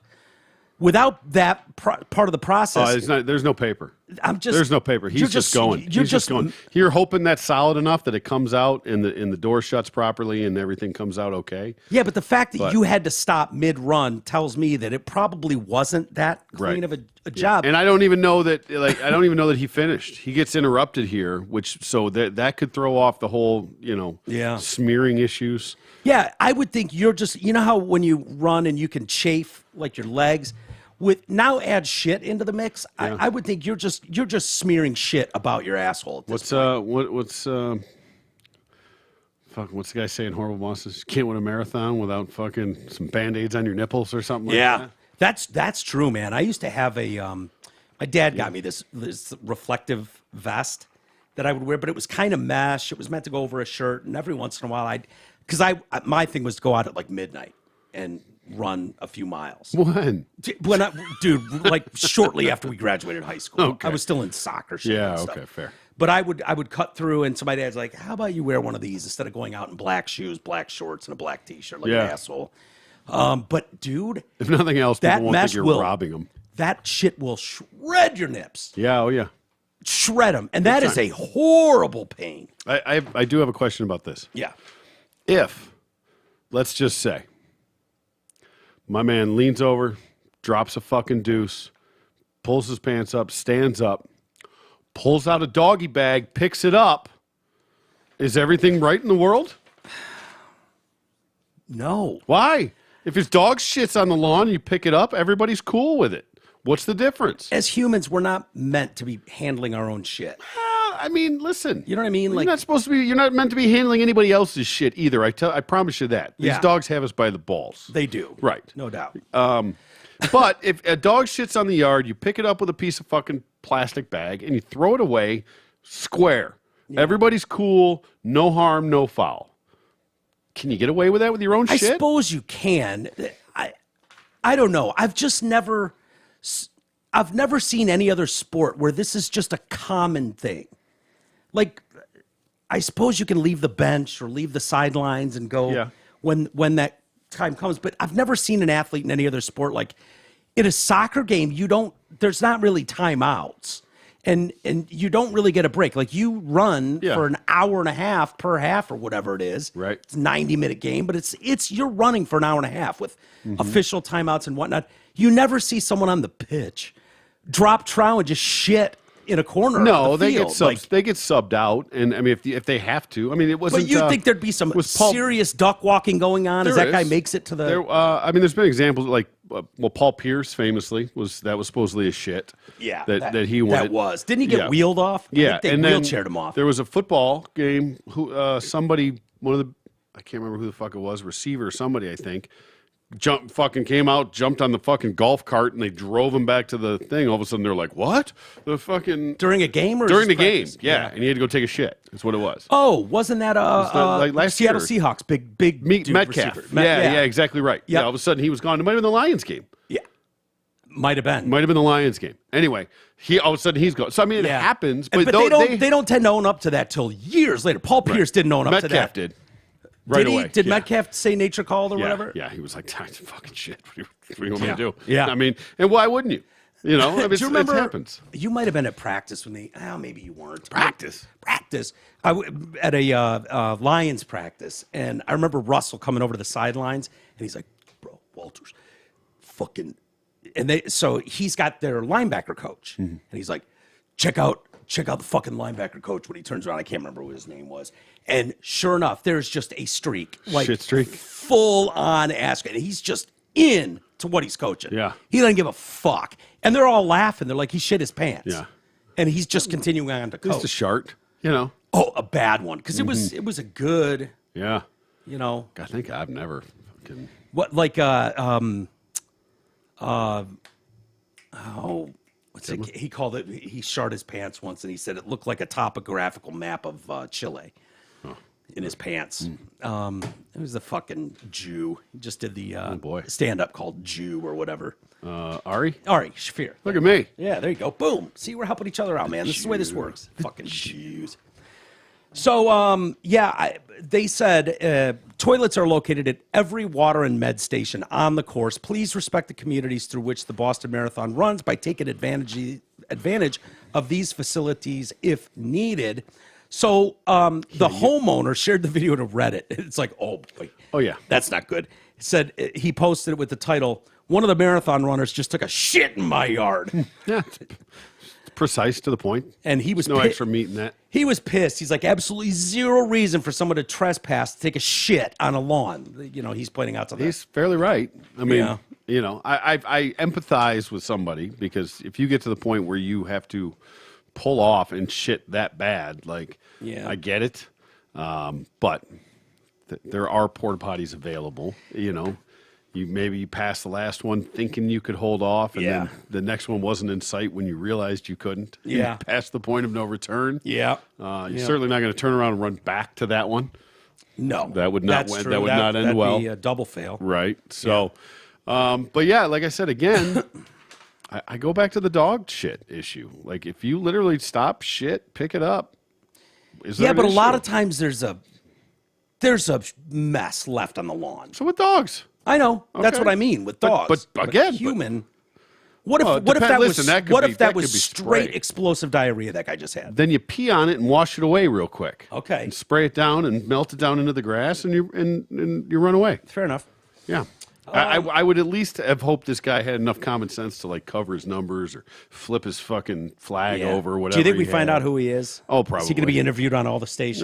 without that part of the process, There's no paper. I'm just. There's no paper. He's you're just going. You're He's just going. You're hoping that's solid enough that it comes out and the door shuts properly and everything comes out okay. Yeah, but the fact that But- you had to stop mid-run tells me that it probably wasn't that clean Right. of a job. And I don't even know that. I don't even know that he finished. He gets interrupted here, that could throw off the whole. Yeah. Smearing issues. Yeah, I would think you're just, how when you run and you can chafe like your legs, now add shit into the mix. Yeah. I would think you're just smearing shit about your asshole. At this What's what's the guy saying? Horrible bosses. You can't win a marathon without fucking some Band-Aids on your nipples or something. Yeah, Like that's true, man. I used to have my dad got me this reflective vest that I would wear, but it was kind of mesh. It was meant to go over a shirt, and every once in a while my thing was to go out at like midnight and run a few miles. that. When? Dude, like shortly after we graduated high school, Okay. I was still in soccer shit. Yeah. and stuff. Okay. Fair. But I would cut through, and so my dad's like, "How about you wear one of these instead of going out in black shoes, black shorts, and a black T-shirt like Yeah. an asshole?" But dude, If nothing else, that people won't mesh think you're will robbing them. That shit will shred your nips, Yeah. Oh yeah. shred them, and that is a horrible pain. I do have a question about this. Yeah, If, let's just say, my man leans over, drops a fucking deuce, pulls his pants up, stands up, pulls out a doggy bag, picks it up, is everything right in the world? no. Why? If his dog shits on the lawn, you pick it up, everybody's cool with it. What's the difference? As humans, we're not meant to be handling our own shit. I mean, listen. You know what I mean? You're Like, not supposed to be. You're not meant to be handling anybody else's shit either. I promise you that. These Yeah. dogs have us by the balls. they do, Right. No doubt. But if a dog shits on the yard, you pick it up with a piece of fucking plastic bag and you throw it away square. Everybody's cool, no harm, no foul. Can you get away with that with your own I shit? suppose you can. I don't know. I've just never. I've never seen any other sport where this is just a common thing. Like, I suppose you can leave the bench or leave the sidelines and go when that time comes. But I've never seen an athlete in any other sport. Like in a soccer game, there's not really timeouts. And you don't really get a break. Like you run for an hour and a half per half or whatever it is. Right. It's a 90-minute game, but you're running for an hour and a half with official timeouts and whatnot. You never see someone on the pitch drop trow and just shit in a corner. No, of the they field. they get subbed out, and I mean if they have to, I mean it wasn't. But you think there'd be some serious duck walking going on as that guy makes it to the? I mean, there's been examples like Paul Pierce famously was supposedly a shit. Yeah, that he wanted. That was. Didn't he get wheeled off? Yeah, I think and they then wheelchaired him off. There was a football game. I can't remember who the fuck it was, receiver or somebody, I think. Came out, jumped on the fucking golf cart, and they drove him back to the thing. All of a sudden, they're like, "What? The fucking during a game or during the practice? game? Yeah, and he had to go take a shit. That's what it was. Oh, wasn't that like last Seattle year. Seahawks big dude Metcalf? receiver. Yeah, exactly right. Yep. Yeah, all of a sudden he was gone. It might have been the Lions game. Yeah, might have been. Might have been the Lions game. Anyway, all of a sudden he's gone. So I mean, it happens, but they don't tend to own up to that till years later. Paul Pierce didn't own up to that. Metcalf did. Right away. Did Metcalf say nature called or whatever? Yeah, he was like, fucking shit. What do you want me to do? Yeah. I mean, and why wouldn't you? You know, I mean, Do you remember? It happens. You might have been at practice when maybe you weren't. Practice. At a Lions practice, and I remember Russell coming over to the sidelines, and he's like, "Bro, Walters, fucking," so he's got their linebacker coach, and he's like, check out the fucking linebacker coach. When he turns around, I can't remember what his name was. And sure enough, there's just a streak. Like shit streak. Full on ass. And he's just in to what he's coaching. Yeah. He doesn't give a fuck. And they're all laughing. They're like, he shit his pants. Yeah. And he's just continuing on to coach. Just a shart, you know. Oh, a bad one. Because it was a good, Yeah. you know. I think I've never fucking. What, like, he called it, he shart his pants once, and he said it looked like a topographical map of Chile in his pants. It was the fucking Jew. He just did the stand-up called Jew or whatever. Ari Shafir. Look at me. Yeah, there you go. Boom. See, we're helping each other out, man. This is the way this works. Fucking Jews. So, they said toilets are located at every water and med station on the course. Please respect the communities through which the Boston Marathon runs by taking advantage of these facilities if needed. So the homeowner shared the video to Reddit. It's like, oh, boy. Oh, yeah. That's not good. He said he posted it with the title, "One of the marathon runners just took a shit in my yard." Yeah. Precise to the point. And he was no extra meat in that. He was pissed. He's like, absolutely zero reason for someone to trespass to take a shit on a lawn. You know, he's pointing out to that. He's fairly right. I mean, you know, I empathize with somebody, because if you get to the point where you have to pull off and shit that bad, like, I get it. But there are porta potties available, you know. You passed the last one thinking you could hold off, and then the next one wasn't in sight when you realized you couldn't. Yeah. You passed the point of no return. Yeah. You're certainly not going to turn around and run back to that one. No. That would not that would not end well. That'd be a double fail. Right. So, but yeah, like I said, again, I go back to the dog shit issue. Like, if you literally stop shit, pick it up. Yeah, but a lot of times there's a mess left on the lawn. So with dogs. I know. That's what I mean with dogs. But again, human. What if that was straight spray. explosive diarrhea that guy just had? Then you pee on it and wash it away real quick. Okay. And spray it down and melt it down into the grass, and you run away. Fair enough. Yeah. I would at least have hoped this guy had enough common sense to, like, cover his numbers or flip his fucking flag over, whatever. Do you think we find out who he is? Oh, probably. Is he going to be interviewed on all the stations?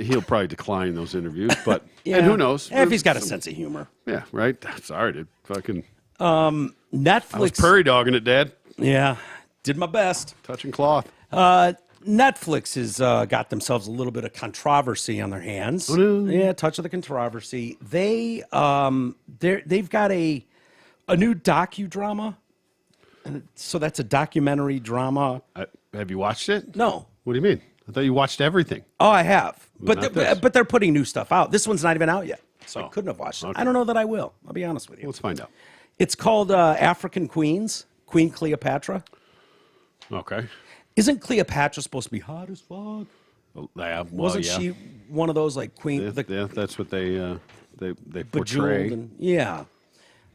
He'll probably decline those interviews, but and who knows? If he's got a sense of humor. Yeah, right. Sorry, dude. Fucking Netflix. I was prairie dogging it, Dad. Yeah, did my best. Touching cloth. Netflix has got themselves a little bit of controversy on their hands. Oh, no. Yeah, touch of the controversy. They've got a new docudrama. So that's a documentary drama. Have you watched it? No. What do you mean? I thought you watched everything. Oh, I have. Well, But they're putting new stuff out. This one's not even out yet. So I couldn't have watched it. Okay. I don't know that I will. I'll be honest with you. Let's find out. It's called African Queens. Queen Cleopatra. Okay. Isn't Cleopatra supposed to be hot as fuck? Yeah, Wasn't she one of those like queen? Yeah, that's what they Bejeweled portray. yeah,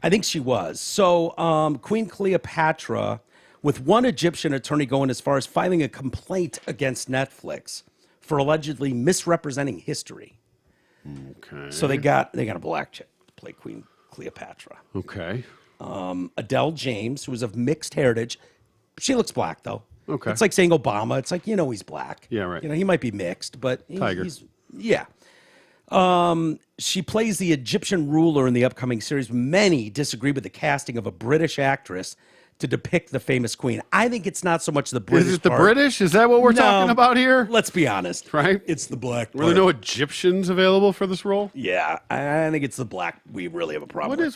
I think she was. So Queen Cleopatra, with one Egyptian attorney going as far as filing a complaint against Netflix for allegedly misrepresenting history. Okay. So they got a black chick to play Queen Cleopatra. Okay. Adele James, who was of mixed heritage. She looks black though. Okay. It's like saying Obama. It's like, he's black. Yeah, right. He might be mixed, but Tiger. Yeah. She plays the Egyptian ruler in the upcoming series. Many disagree with the casting of a British actress to depict the famous queen. I think it's not so much the British Is it the part. British? Is that what we're talking about here? Let's be honest. Right? It's the black Were there part. no Egyptians available for this role? Yeah, I think it's the black we really have a problem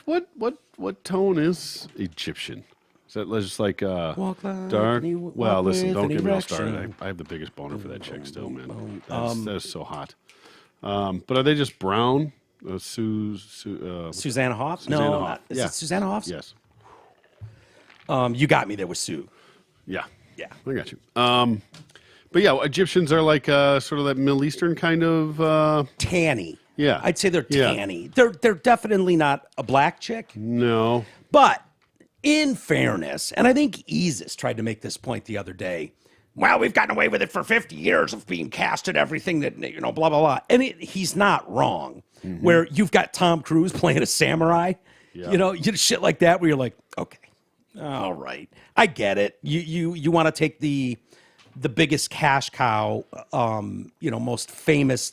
What tone is Egyptian? Is that just like Walk like dark? any- Well, walk listen, with don't an get me all erection. started. I have the biggest boner for that chick still, man. That's so hot. But are they just brown? Susanna Hoffs? Susanna No, Hoff. is Yeah. it Susanna Hoffs? Yes. You got me there with Sue. Yeah. Yeah. I got you. But yeah, Egyptians are like sort of that Middle Eastern kind of. Tanny. Yeah. I'd say they're Yeah. tanny. They're definitely not a black chick. No. But in fairness, and I think Isis tried to make this point the other day. Well, we've gotten away with it for 50 years of being cast at everything that, blah, blah, blah. And he's not wrong. Mm-hmm. Where you've got Tom Cruise playing a samurai, Yeah. shit like that where you're like, okay, all right. I get it. You want to take the biggest cash cow, most famous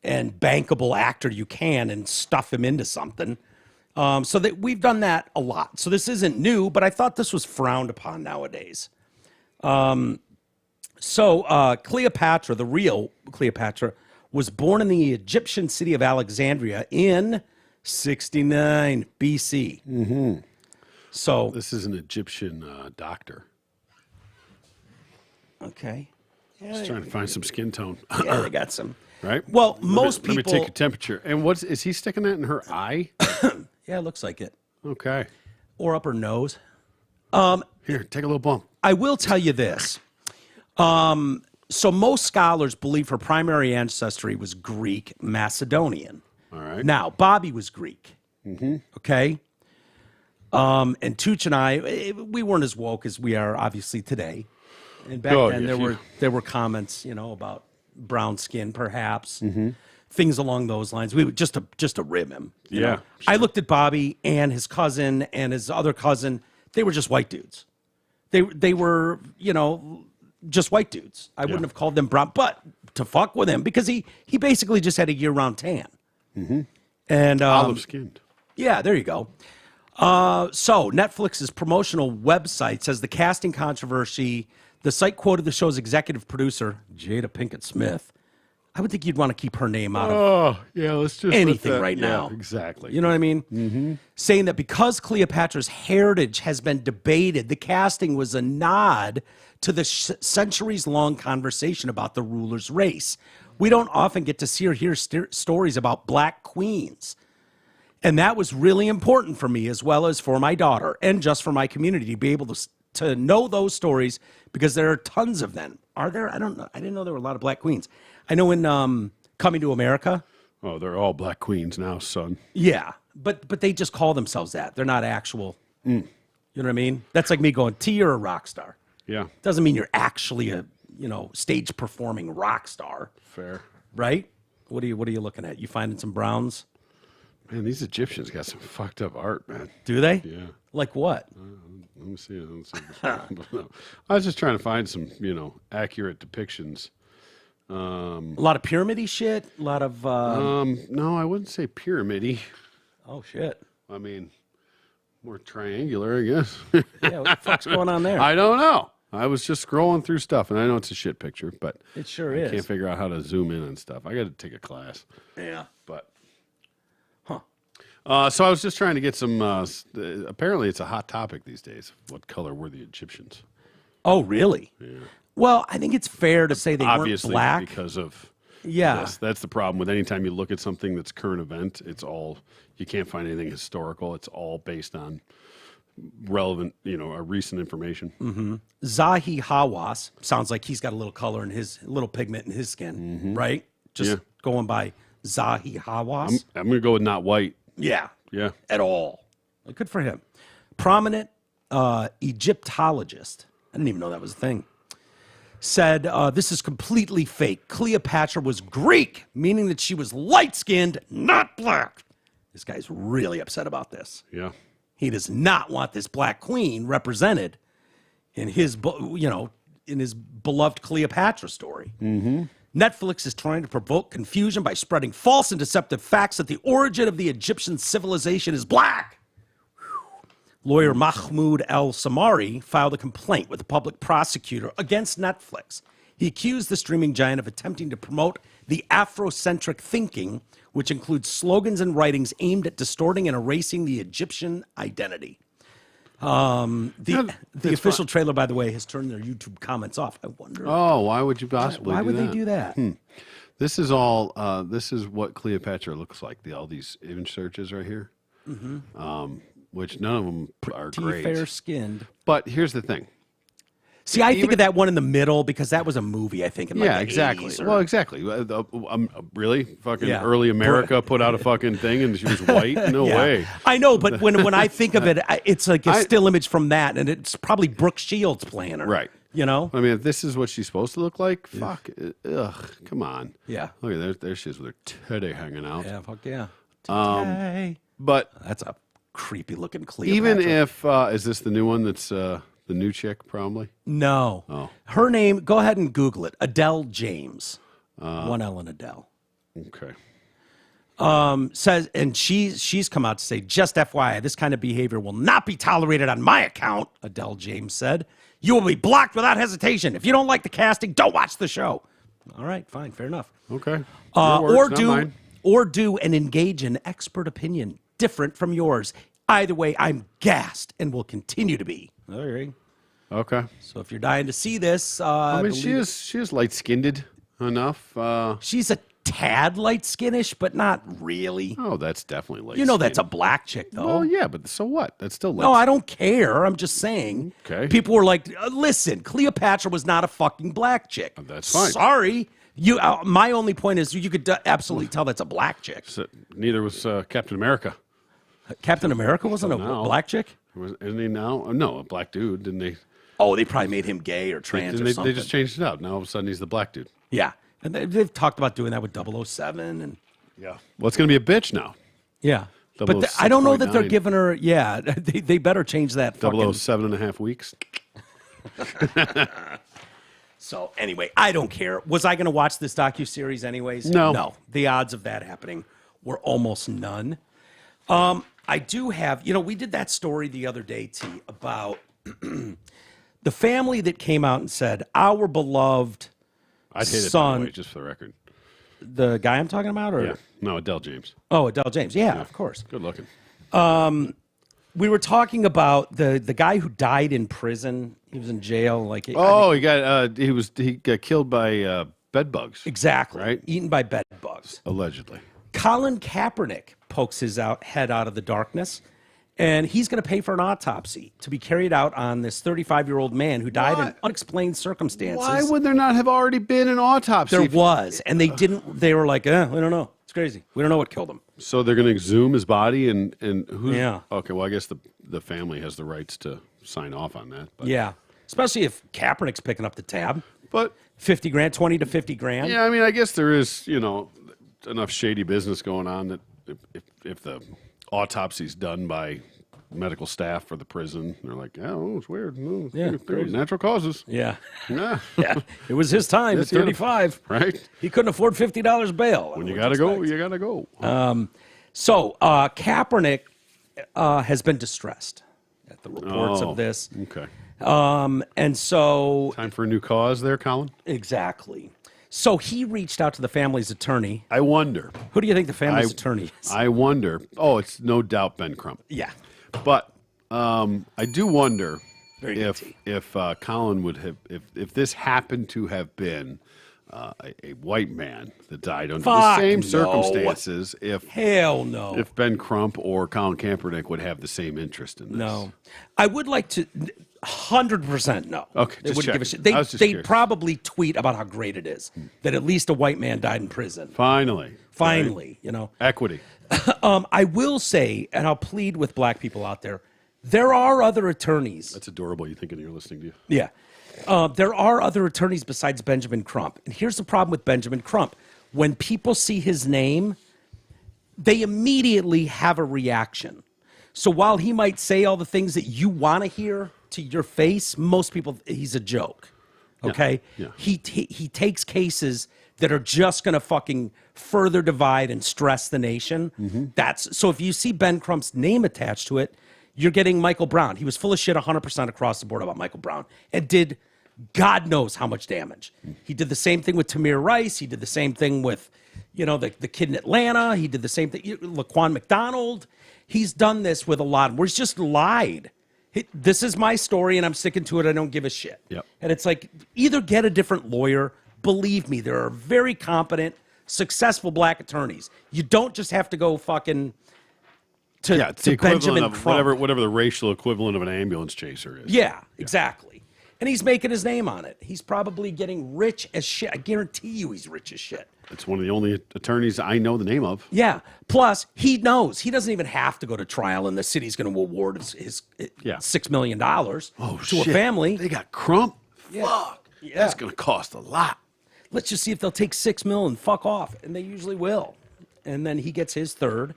and bankable actor you can and stuff him into something. So that we've done that a lot. So this isn't new, but I thought this was frowned upon nowadays. So Cleopatra, the real Cleopatra, was born in the Egyptian city of Alexandria in 69 BC. Mm-hmm. So This is an Egyptian doctor. okay, Just trying to find some skin tone. yeah, they got some. Right? Well, Let most me people. take a temperature. And is he sticking that in her eye? Yeah, it looks like it, Okay. or up her nose. Here, take a little bump. I will tell you this. So most scholars believe her primary ancestry was Greek Macedonian. All right. Now, Bobby was Greek. Mm-hmm. Okay. And Tooch and I, we weren't as woke as we are obviously today. And back then there were comments, about brown skin, perhaps, things along those lines. We would just to rib him. you Yeah, know. I looked at Bobby and his cousin and his other cousin. They were just white dudes. They were, just white dudes. I wouldn't have called them brown, but to fuck with him because he basically just had a year-round tan. Mm-hmm. And Olive skinned. yeah, there you go. So Netflix's promotional website says the casting controversy. The site quoted the show's executive producer, Jada Pinkett Smith. I would think you'd want to keep her name out of Oh, yeah, let's just anything right now. Yeah, exactly. You know what I mean? Mm-hmm. Saying that because Cleopatra's heritage has been debated, the casting was a nod to the centuries-long conversation about the ruler's race. We don't often get to see or hear stories about black queens. And that was really important for me as well as for my daughter and just for my community to be able to know those stories because there are tons of them. Are there? I don't know. I didn't know there were a lot of black queens. I know in Coming to America. Oh, they're all black queens now, son. Yeah, but they just call themselves that. They're not actual. You know what I mean? That's like me going, T, you're a rock star. Yeah, Doesn't mean you're actually a stage performing rock star, fair. right? What are you looking at? You finding some browns? Man, these Egyptians got some fucked up art, man. Do they? Yeah. Like what? Let me see. No. I was just trying to find some, accurate depictions. A lot of pyramid-y shit. A lot of. No, I wouldn't say pyramid-y. Oh shit. I mean, more triangular, I guess. Yeah, what the fuck's going on there? I don't know. I was just scrolling through stuff, and I know it's a shit picture, but It sure I is. can't figure out how to zoom in and stuff. I got to take a class. Yeah. But Huh. so I was just trying to get some. Apparently, it's a hot topic these days. What color were the Egyptians? Oh really? Yeah. Well, I think it's fair to say they Obviously, weren't black. because of Yeah. this. That's the problem with anytime you look at something that's current event. It's all you can't find anything historical. It's all based on relevant, recent information. Zahi Hawass sounds like he's got a little color in his little pigment in his skin, right? Just going by Zahi Hawass. I'm going to go with not white. Yeah. Yeah. At all. Good for him. Prominent Egyptologist, I didn't even know that was a thing, said this is completely fake. Cleopatra was Greek, meaning that she was light-skinned, not black. This guy's really upset about this. Yeah. He does not want this black queen represented in his, in his beloved Cleopatra story. Netflix is trying to provoke confusion by spreading false and deceptive facts that the origin of the Egyptian civilization is black. Lawyer Mahmoud El-Samari filed a complaint with the public prosecutor against Netflix. He accused the streaming giant of attempting to promote the Afrocentric thinking, which includes slogans and writings aimed at distorting and erasing the Egyptian identity. The official trailer, by the way, has turned their YouTube comments off. I wonder. Oh, why would you possibly Why do would that? they do that? This is all. This is what Cleopatra looks like. All these image searches right here, which none of them are great. Fair skinned. But here's the thing. See, I think of that one in the middle because that was a movie, I think. In like the exactly. 80s or... Well, exactly. Really? Fucking early America put out a fucking thing and she was white? No way. I know, but when I think of it, it's like a still image from that, and it's probably Brooke Shields playing her. Right. You know? I mean, if this is what she's supposed to look like, fuck. Ugh, come on. Yeah. Look at there she is with her titty hanging out. Yeah, fuck yeah. But that's a creepy looking Cleopatra. even if, is this the new one that's the new chick, probably? No. Oh. Her name, go ahead and Google it. Adele James. One L in Adele. Okay. Says, and she's come out to say, just FYI, this kind of behavior will not be tolerated on my account, Adele James said. You will be blocked without hesitation. If you don't like the casting, don't watch the show. All right, fine, fair enough. Okay. Or do and engage in expert opinion different from yours. Either way, I'm gassed and will continue to be. All right. Okay. So if you're dying to see this, I mean, she is light-skinned enough. She's a tad light-skinnish, but not really. Oh, that's definitely light. You know that's a black chick, though. Well, yeah, but so what? That's still light. No, I don't care. I'm just saying. Okay. People were like, listen, Cleopatra was not a fucking black chick. That's fine. Sorry. My only point is you could absolutely tell that's a black chick. So, neither was Captain America. Captain America wasn't a black chick? Isn't he now? No, a black dude, didn't they? Oh, they probably made him gay or trans or something. They just changed it out. Now all of a sudden he's the black dude. Yeah. And they've talked about doing that with 007. And yeah. Well, it's going to be a bitch now. Yeah. But I don't know that they're giving her, they better change that. 007.5 weeks. So anyway, I don't care. Was I going to watch this docuseries anyways? No. No. The odds of that happening were almost none. I do have, we did that story the other day, T, about the family that came out and said, our beloved I'd hit it, son, by the way, just for the record. The guy I'm talking about? Or? Yeah. No, Adele James. Oh, Adele James. Yeah, of course. Good looking. We were talking about the guy who died in prison. He was in jail. He got killed by bed bugs. Exactly. Right? Eaten by bed bugs. Allegedly. Colin Kaepernick pokes his head out of the darkness, and he's going to pay for an autopsy to be carried out on this 35-year-old man who died in unexplained circumstances. Why would there not have already been an autopsy? There was, and they didn't. They were like, we don't know. It's crazy. We don't know what killed him. So they're going to exhume his body, and who's... Yeah. Okay, well, I guess the family has the rights to sign off on that. But. Yeah, especially if Kaepernick's picking up the tab. But... 50 grand, 20 to 50 grand. Yeah, I mean, I guess there is, enough shady business going on that if the autopsy's done by medical staff for the prison, they're like, oh, it's weird. No, natural causes. Yeah. Yeah. Yeah. It was his time at 35. Right. He couldn't afford $50 bail. When you got to go, you got to go. So Kaepernick has been distressed at the reports of this. Okay. And so... Time for a new cause there, Colin? Exactly. So he reached out to the family's attorney. I wonder. Who do you think the family's attorney is? I wonder. Oh, it's no doubt Ben Crump. Yeah. But I do wonder Very if Colin would have, if this happened to have been a white man that died under Fuck the same no. circumstances Hell no. if Ben Crump or Colin Kaepernick would have the same interest in this. No. I would like to 100% no. Okay, They just wouldn't give a checking. shit. I was just They'd curious. probably tweet about how great it is that at least a white man died in prison. Finally, Equity. equity. I will say, and I'll plead with black people out there, there are other attorneys. That's adorable. You thinking you're listening to you? Yeah. There are other attorneys besides Benjamin Crump. And here's the problem with Benjamin Crump. When people see his name, they immediately have a reaction. So while he might say all the things that you want to hear to your face, most people, he's a joke. Okay? Yeah. He takes cases that are just going to fucking further divide and stress the nation. So if you see Ben Crump's name attached to it, you're getting Michael Brown. He was full of shit 100% across the board about Michael Brown and did God knows how much damage. He did the same thing with Tamir Rice. He did the same thing with, the kid in Atlanta. He did the same thing. Laquan McDonald. He's done this with a lot where he's just lied. This is my story and I'm sticking to it. I don't give a shit. Yep. And it's like, either get a different lawyer. Believe me, there are very competent, successful black attorneys. You don't just have to go fucking It's the equivalent Benjamin of Crump. whatever the racial equivalent of an ambulance chaser is. Yeah, exactly. And he's making his name on it. He's probably getting rich as shit. I guarantee you he's rich as shit. It's one of the only attorneys I know the name of. Yeah. Plus, he knows he doesn't even have to go to trial, and the city's going to award his $6 million to a family. They got Crump? Yeah. Fuck. Yeah. That's going to cost a lot. Let's just see if they'll take $6 million and fuck off, and they usually will. And then he gets his third.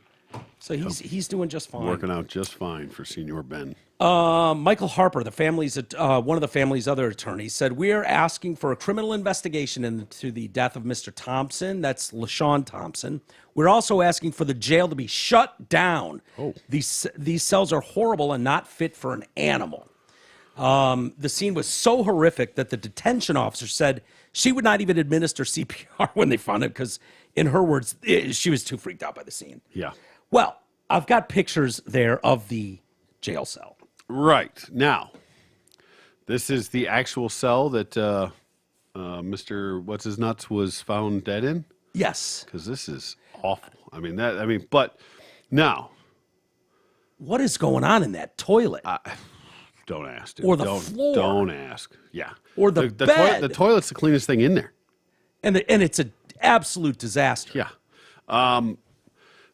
So he's doing just fine. Working out just fine for Senior Ben. Michael Harper, the family's one of the family's other attorneys, said, "We are asking for a criminal investigation into the death of Mr. Thompson. That's LaShawn Thompson. We're also asking for the jail to be shut down. These cells are horrible and not fit for an animal." The scene was so horrific that the detention officer said she would not even administer CPR when they found it because, in her words, she was too freaked out by the scene. Yeah. Well, I've got pictures there of the jail cell. Right. Now, this is the actual cell that Mr. What's-His-Nuts was found dead in? Yes. Because this is awful. But now. What is going on in that toilet? Don't ask, dude. Or the don't, floor. Don't ask. Yeah. Or the bed. The toilet's the cleanest thing in there. And it's an absolute disaster. Yeah.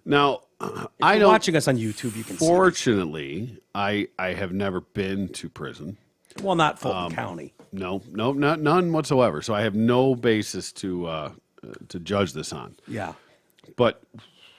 Now, If you're watching us on YouTube, you can see fortunately, I have never been to prison. it. Well, not Fulton County. No, none whatsoever. So I have no basis to judge this on. Yeah. But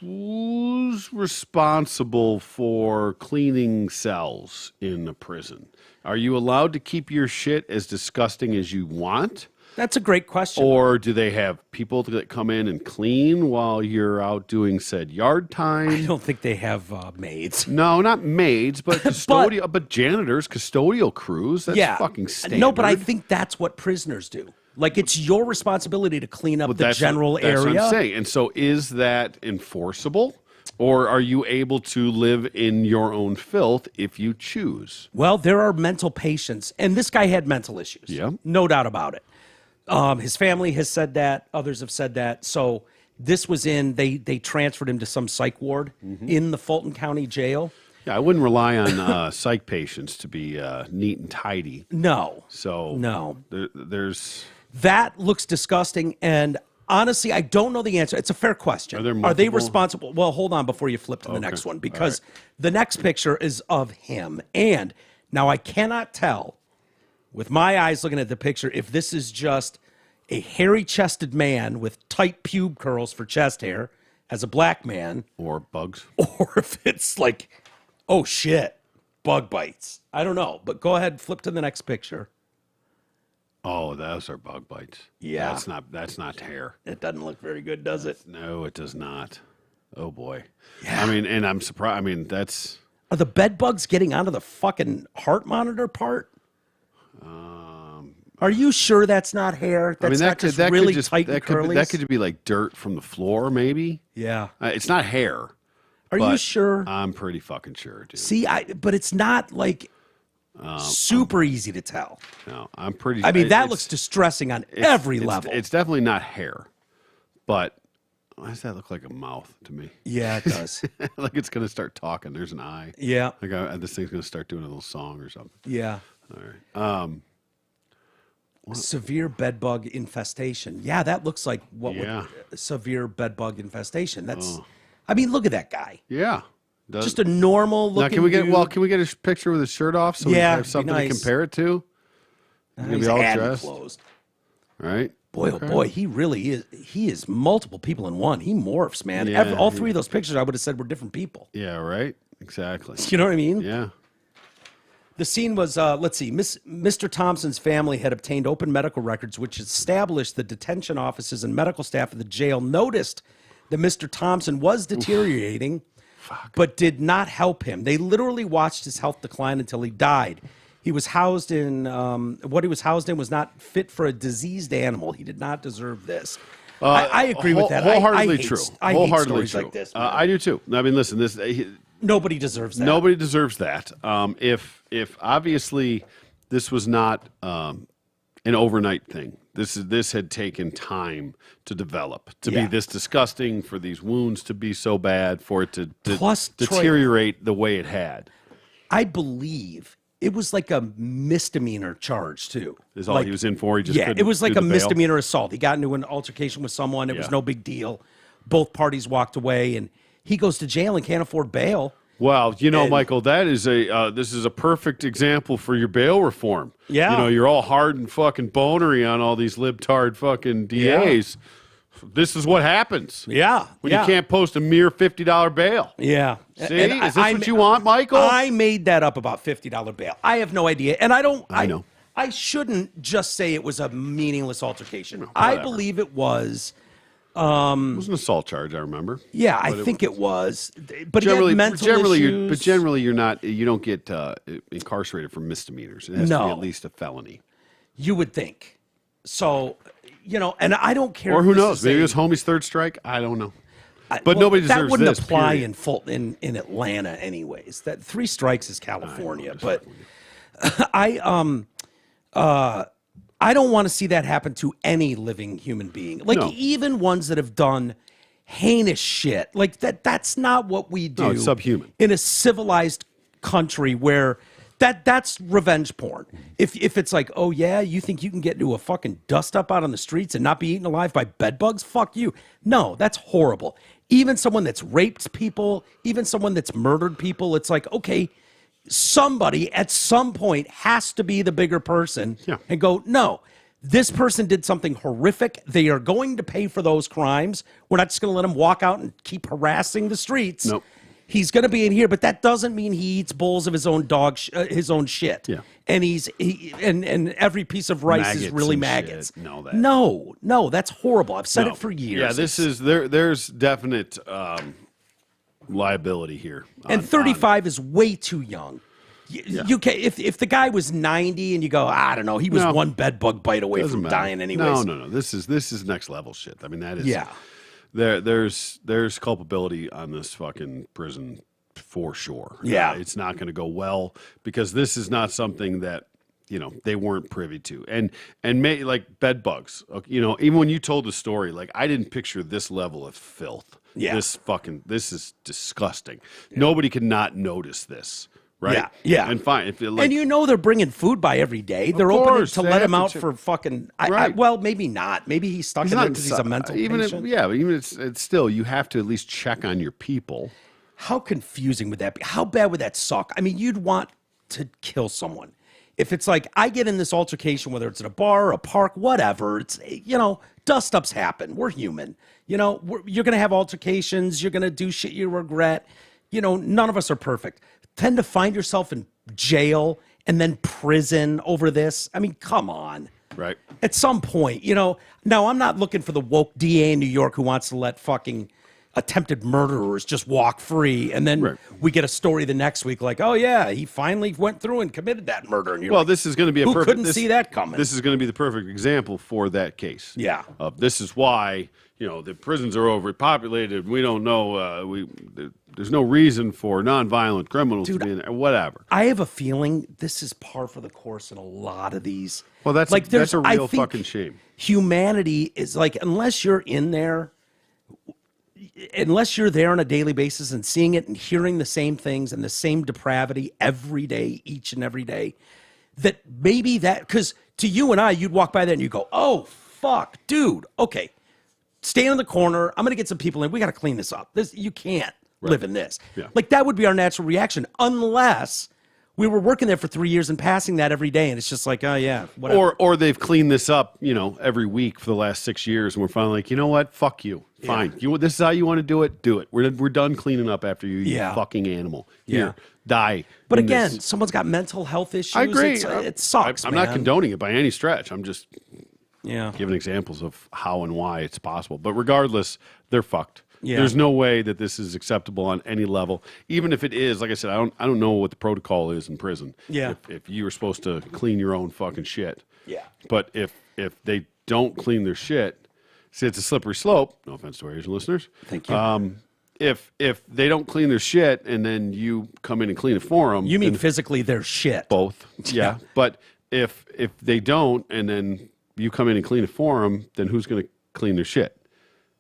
who's responsible for cleaning cells in a prison? Are you allowed to keep your shit as disgusting as you want? That's a great question. Or do they have people that come in and clean while you're out doing said yard time? I don't think they have maids. No, not maids, but custodial, but janitors, custodial crews. That's fucking standard. No, but I think that's what prisoners do. Like, it's your responsibility to clean up the general area. That's what I'm saying. And so is that enforceable? Or are you able to live in your own filth if you choose? Well, there are mental patients, and this guy had mental issues. Yeah. No doubt about it. His family has said that. Others have said that. So this was they transferred him to some psych ward in the Fulton County Jail. Yeah, I wouldn't rely on psych patients to be neat and tidy. No. So no. There's... That looks disgusting, and honestly, I don't know the answer. It's a fair question. Are they responsible? Well, hold on before you flip to the next one, because the next picture is of him. And now I cannot tell, with my eyes looking at the picture, if this is just a hairy-chested man with tight pube curls for chest hair as a black man. Or bugs. Or if it's like, oh, shit, bug bites. I don't know, but go ahead, flip to the next picture. Oh, those are bug bites. Yeah. That's not hair. It doesn't look very good, does it? No, it does not. Oh, boy. Yeah. And I'm surprised. That's... Are the bed bugs getting onto the fucking heart monitor part? Are you sure that's not hair? That's not just really tight and curly? That could be like dirt from the floor, maybe. Yeah. It's not hair. Are you sure? I'm pretty fucking sure, dude. See, but it's not like Super easy to tell. No, I'm pretty. I mean, that looks distressing on every level. It's definitely not hair, but why does that look like a mouth to me? Yeah, it does. Like it's going to start talking. There's an eye. Yeah. Like this thing's going to start doing a little song or something. Yeah. All right. Severe bedbug infestation. Yeah, that looks like what would severe bedbug infestation. That's. I mean, look at that guy. Yeah. Just a normal looking. Now, can we get dude. Can we get a picture with his shirt off so we have something to compare it to? He's gonna be all dressed. Closed. Right. Boy, oh boy, he really is. He is multiple people in one. He morphs, man. Yeah, all three of those pictures, I would have said were different people. Yeah. Right. Exactly. You know what I mean? Yeah. The scene was, let's see, Mr. Thompson's family had obtained open medical records, which established the detention offices and medical staff of the jail noticed that Mr. Thompson was deteriorating, but did not help him. They literally watched his health decline until he died. He was housed in, what he was housed in was not fit for a diseased animal. He did not deserve this. I agree with that. Wholeheartedly true. I hate stories like this. I do too. I mean, listen, Nobody deserves that. Nobody deserves that. If obviously this was not an overnight thing, this had taken time to develop, to be this disgusting, for these wounds to be so bad, for it to deteriorate the way it had. I believe it was like a misdemeanor charge too. Is all he was in for? He just it was like a misdemeanor assault. He got into an altercation with someone. It was no big deal. Both parties walked away, and he goes to jail and can't afford bail. Well, Michael, that is this is a perfect example for your bail reform. Yeah. You're all hard and fucking bonery on all these libtard fucking DAs. Yeah. This is what happens. Yeah. When you can't post a mere $50 bail. Yeah. See? Is this what you want, Michael? I made that up about $50 bail. I have no idea. And I know. I shouldn't just say it was a meaningless altercation. I believe it was. It was an assault charge, I remember. Yeah, I think it was. But generally, you don't get incarcerated for misdemeanors. It has to be at least a felony. You would think. So, and I don't care. Or who knows? Maybe it was homie's third strike. I don't know. But nobody deserves this. That wouldn't apply in Atlanta, anyways. That 3 strikes is California. But I don't want to see that happen to any living human being. Like even ones that have done heinous shit. Like that's not what we do. No, it's subhuman. In a civilized country where that's revenge porn. If it's like, oh yeah, you think you can get into a fucking dust up out on the streets and not be eaten alive by bed bugs? Fuck you. No, that's horrible. Even someone that's raped people, even someone that's murdered people, it's like, okay, somebody at some point has to be the bigger person and go, no, this person did something horrific. They are going to pay for those crimes. We're not just going to let him walk out and keep harassing the streets. Nope. He's going to be in here, but that doesn't mean he eats bowls of his own his own shit. Yeah. And and every piece of rice is really maggots. Shit. No, that's horrible. I've said it for years. Yeah, there's definite liability here. And 35 is way too young. You can, if the guy was 90 and you go, I don't know, he was one bed bug bite away from dying anyways. No. This is next level shit. I mean, that is there's culpability on this fucking prison for sure. Yeah. It's not going to go well because this is not something that they weren't privy to. And like bed bugs, even when you told the story, like I didn't picture this level of filth. Yeah. This is disgusting. Yeah. Nobody can not notice this. Right. Yeah. And fine. If and they're bringing food by every day. They're open to let him out for fucking. Well, maybe not. Maybe he's stuck in there because he's a mental patient. Even it's still you have to at least check on your people. How confusing would that be? How bad would that suck? I mean, you'd want to kill someone if it's like I get in this altercation, whether it's at a bar, or a park, whatever. It's dust ups happen. We're human. You're gonna have altercations. You're gonna do shit you regret. None of us are perfect. Tend to find yourself in jail and then prison over this. I mean, come on. Right. At some point, now I'm not looking for the woke DA in New York who wants to let fucking attempted murderers just walk free. And then we get a story the next week like, oh yeah, he finally went through and committed that murder. And this is going to be who couldn't see that coming? This is going to be the perfect example for that case. Yeah. This is why, the prisons are overpopulated. We don't know. reason for nonviolent criminals to be in there. Whatever. I have a feeling this is par for the course in a lot of these. Well, that's like that's a I real think fucking shame. Humanity is like, unless you're in there, unless you're there on a daily basis and seeing it and hearing the same things and the same depravity every day, each and every day, that maybe that, because to you and I, you'd walk by that and you go, oh, fuck, dude, okay, stand in the corner. I'm going to get some people in. We got to clean this up. You can't live in this. Yeah. Like, that would be our natural reaction, unless we were working there for 3 years and passing that every day, and it's just like, oh, yeah, whatever. Or they've cleaned this up, every week for the last 6 years, and we're finally like, you know what? Fuck you. Fine. This is how you want to do it? Do it. We're done cleaning up after you, you fucking animal. Here, die. But again, someone's got mental health issues. I agree. It sucks, I'm man. not condoning it by any stretch. I'm just Yeah. giving examples of how and why it's possible. But regardless, they're fucked. Yeah. There's no way that this is acceptable on any level. Even if it is, like I said, I don't know what the protocol is in prison. Yeah. If you were supposed to clean your own fucking shit. Yeah. But if they don't clean their shit, see, it's a slippery slope. No offense to our Asian listeners. Thank you. If they don't clean their shit and then you come in and clean it for them, You mean physically their shit? both? Yeah. But if they don't and then you come in and clean it for them, then who's going to clean their shit?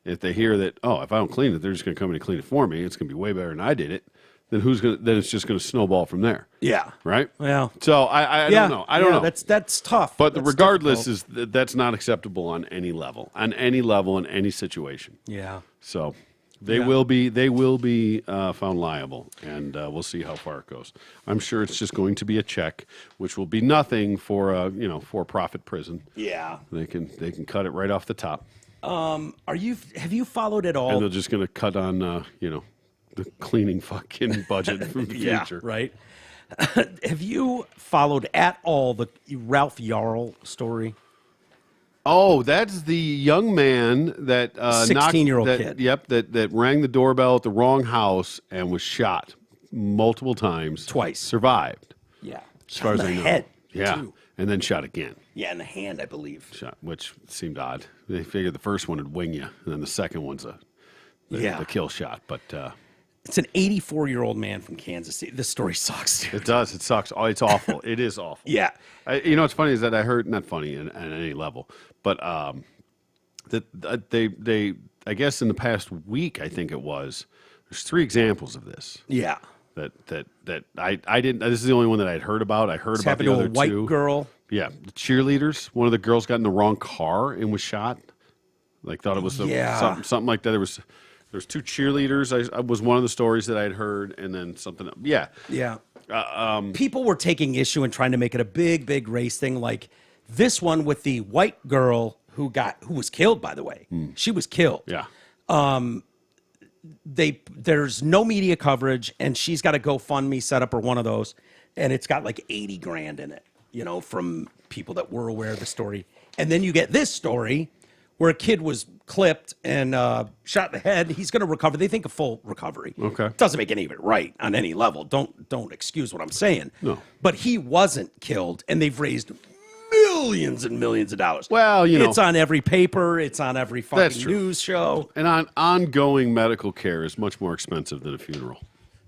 If they hear that, oh, if I don't clean it, they're just going to come in and clean it for me. It's going to be way better than I did it. Then then it's just going to snowball from there. Yeah. Right. Well. So I don't know. I don't know. That's tough. But That's regardless, difficult. that's not acceptable on any level, in any situation. Yeah. So they will be found liable, and we'll see how far it goes. I'm sure it's just going to be a check, which will be nothing for a for-profit prison. Yeah. They can cut it right off the top. Have you followed it all? And they're just going to cut on the cleaning fucking budget from the future. Right. Have you followed at all the Ralph Yarl story? Oh, that's the young man that 16-year-old kid. Yep, that rang the doorbell at the wrong house and was shot multiple times. Twice. Survived. Yeah. As far as I know. Head. Yeah. Too. And then shot again. Yeah, in the hand, I believe. Shot, which seemed odd. They figured the first one would wing you, and then the second one's the kill shot. But it's an 84-year-old man from Kansas City. This story sucks, dude. it does. It sucks. Oh, it's awful. It is awful. Yeah. What's funny is that I heard, not funny at any level, but that they I guess in the past week, I think it was, there's 3 examples of this. Yeah. That I didn't. This is the only one that I'd heard about. I heard It's about the happened to other a white two. girl. Yeah, the cheerleaders. One of the girls got in the wrong car and was shot. Like thought it was something like that. There's 2 cheerleaders. I was one of the stories that I'd heard, and then something else. Yeah. Yeah. People were taking issue and trying to make it a big race thing, like this one with the white girl who was killed, by the way. She was killed. Yeah. There's no media coverage, and she's got a GoFundMe set up or one of those, and it's got like 80 grand in it, from people that were aware of the story. And then you get this story where a kid was clipped and shot in the head. He's going to recover. They think a full recovery. Okay. Doesn't make any of it right on any level. Don't excuse what I'm saying. No. But he wasn't killed, and they've raised millions and millions of dollars. Well, it's on every paper. It's on every fucking news show. And ongoing medical care is much more expensive than a funeral,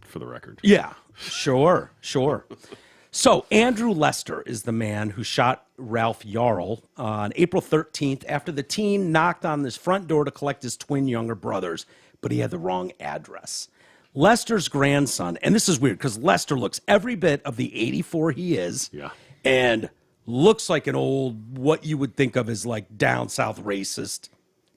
for the record. Yeah, sure. So Andrew Lester is the man who shot Ralph Yarl on April 13th after the teen knocked on his front door to collect his twin younger brothers, but he had the wrong address. Lester's grandson, and this is weird because Lester looks every bit of the 84 he is, and looks like an old, what you would think of as like down south racist,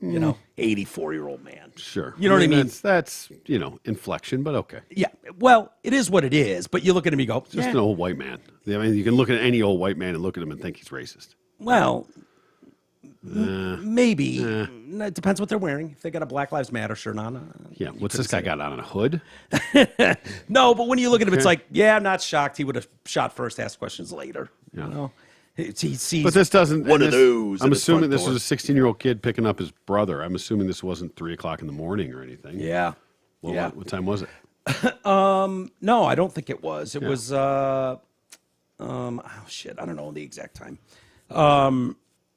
84-year-old man. Sure. You know what I mean? That's inflection, but okay. Yeah. Well, it is what it is, but you look at him, you go, Just an old white man. I mean, you can look at any old white man and look at him and think he's racist. Well, maybe. It depends what they're wearing. If they got a Black Lives Matter shirt on. Yeah. What's this guy got on a hood? No, but when you look at him, it's like, I'm not shocked. He would have shot first, asked questions later. Yeah. He sees but this doesn't. one of those. I'm assuming this was a 16-year-old kid picking up his brother. I'm assuming this wasn't 3:00 in the morning or anything. Yeah. Well, what time was it? No, I don't think it was. It was. Oh shit! I don't know the exact time.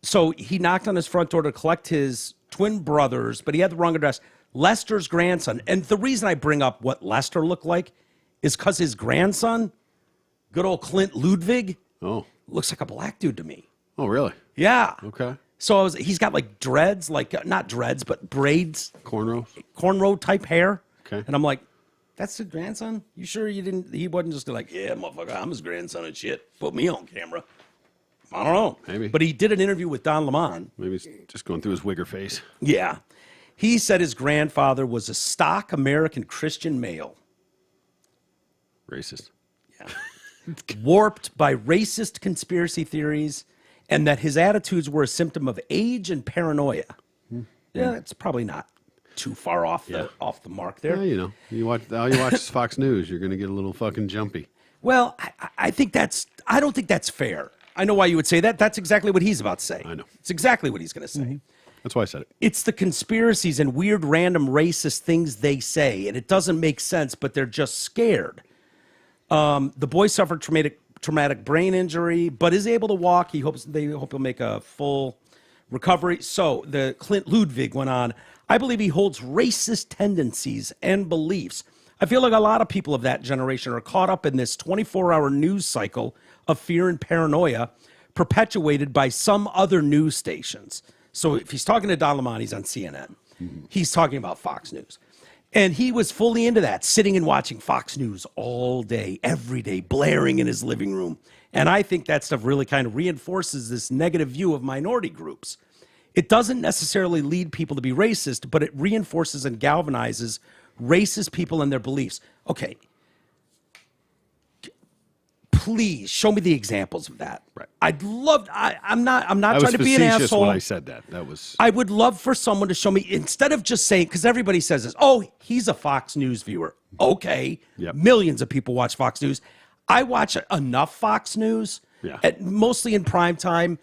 So he knocked on his front door to collect his twin brothers, but he had the wrong address. Lester's grandson, and the reason I bring up what Lester looked like is because his grandson, good old Clint Ludwig, looks like a black dude to me. Oh, really? Yeah. Okay. So he's got like dreads, like not dreads, but braids. Cornrow type hair. Okay. And I'm like, that's his grandson? You sure he wasn't just like, yeah, motherfucker, I'm his grandson and shit. Put me on camera. I don't know. Maybe. But he did an interview with Don Lemon. Maybe he's just going through his wigger face. Yeah. He said his grandfather was a stock American Christian male. Racist. Yeah. Warped by racist conspiracy theories, and that his attitudes were a symptom of age and paranoia. Yeah, it's probably not too far off the mark there. Yeah, you know, you watch Fox News, you're going to get a little fucking jumpy. Well, I don't think that's fair. I know why you would say that. That's exactly what he's about to say. I know. It's exactly what he's going to say. That's why I said it. It's the conspiracies and weird random racist things they say, and it doesn't make sense, but they're just scared. The boy suffered traumatic brain injury, but is able to walk. They hope he'll make a full recovery. So the Clint Ludwig went on. I believe he holds racist tendencies and beliefs. I feel like a lot of people of that generation are caught up in this 24-hour news cycle of fear and paranoia perpetuated by some other news stations. So if he's talking to Don Lemon, he's on CNN. He's talking about Fox News. And he was fully into that, sitting and watching Fox News all day, every day, blaring in his living room. And I think that stuff really kind of reinforces this negative view of minority groups. It doesn't necessarily lead people to be racist, but it reinforces and galvanizes racist people and their beliefs. Okay. Please show me the examples of that. Right. I'm not trying to be an asshole. When I said that. I would love for someone to show me, instead of just saying, because everybody says this, oh, he's a Fox News viewer. Okay. Yep. Millions of people watch Fox News. I watch enough Fox News, mostly in prime time.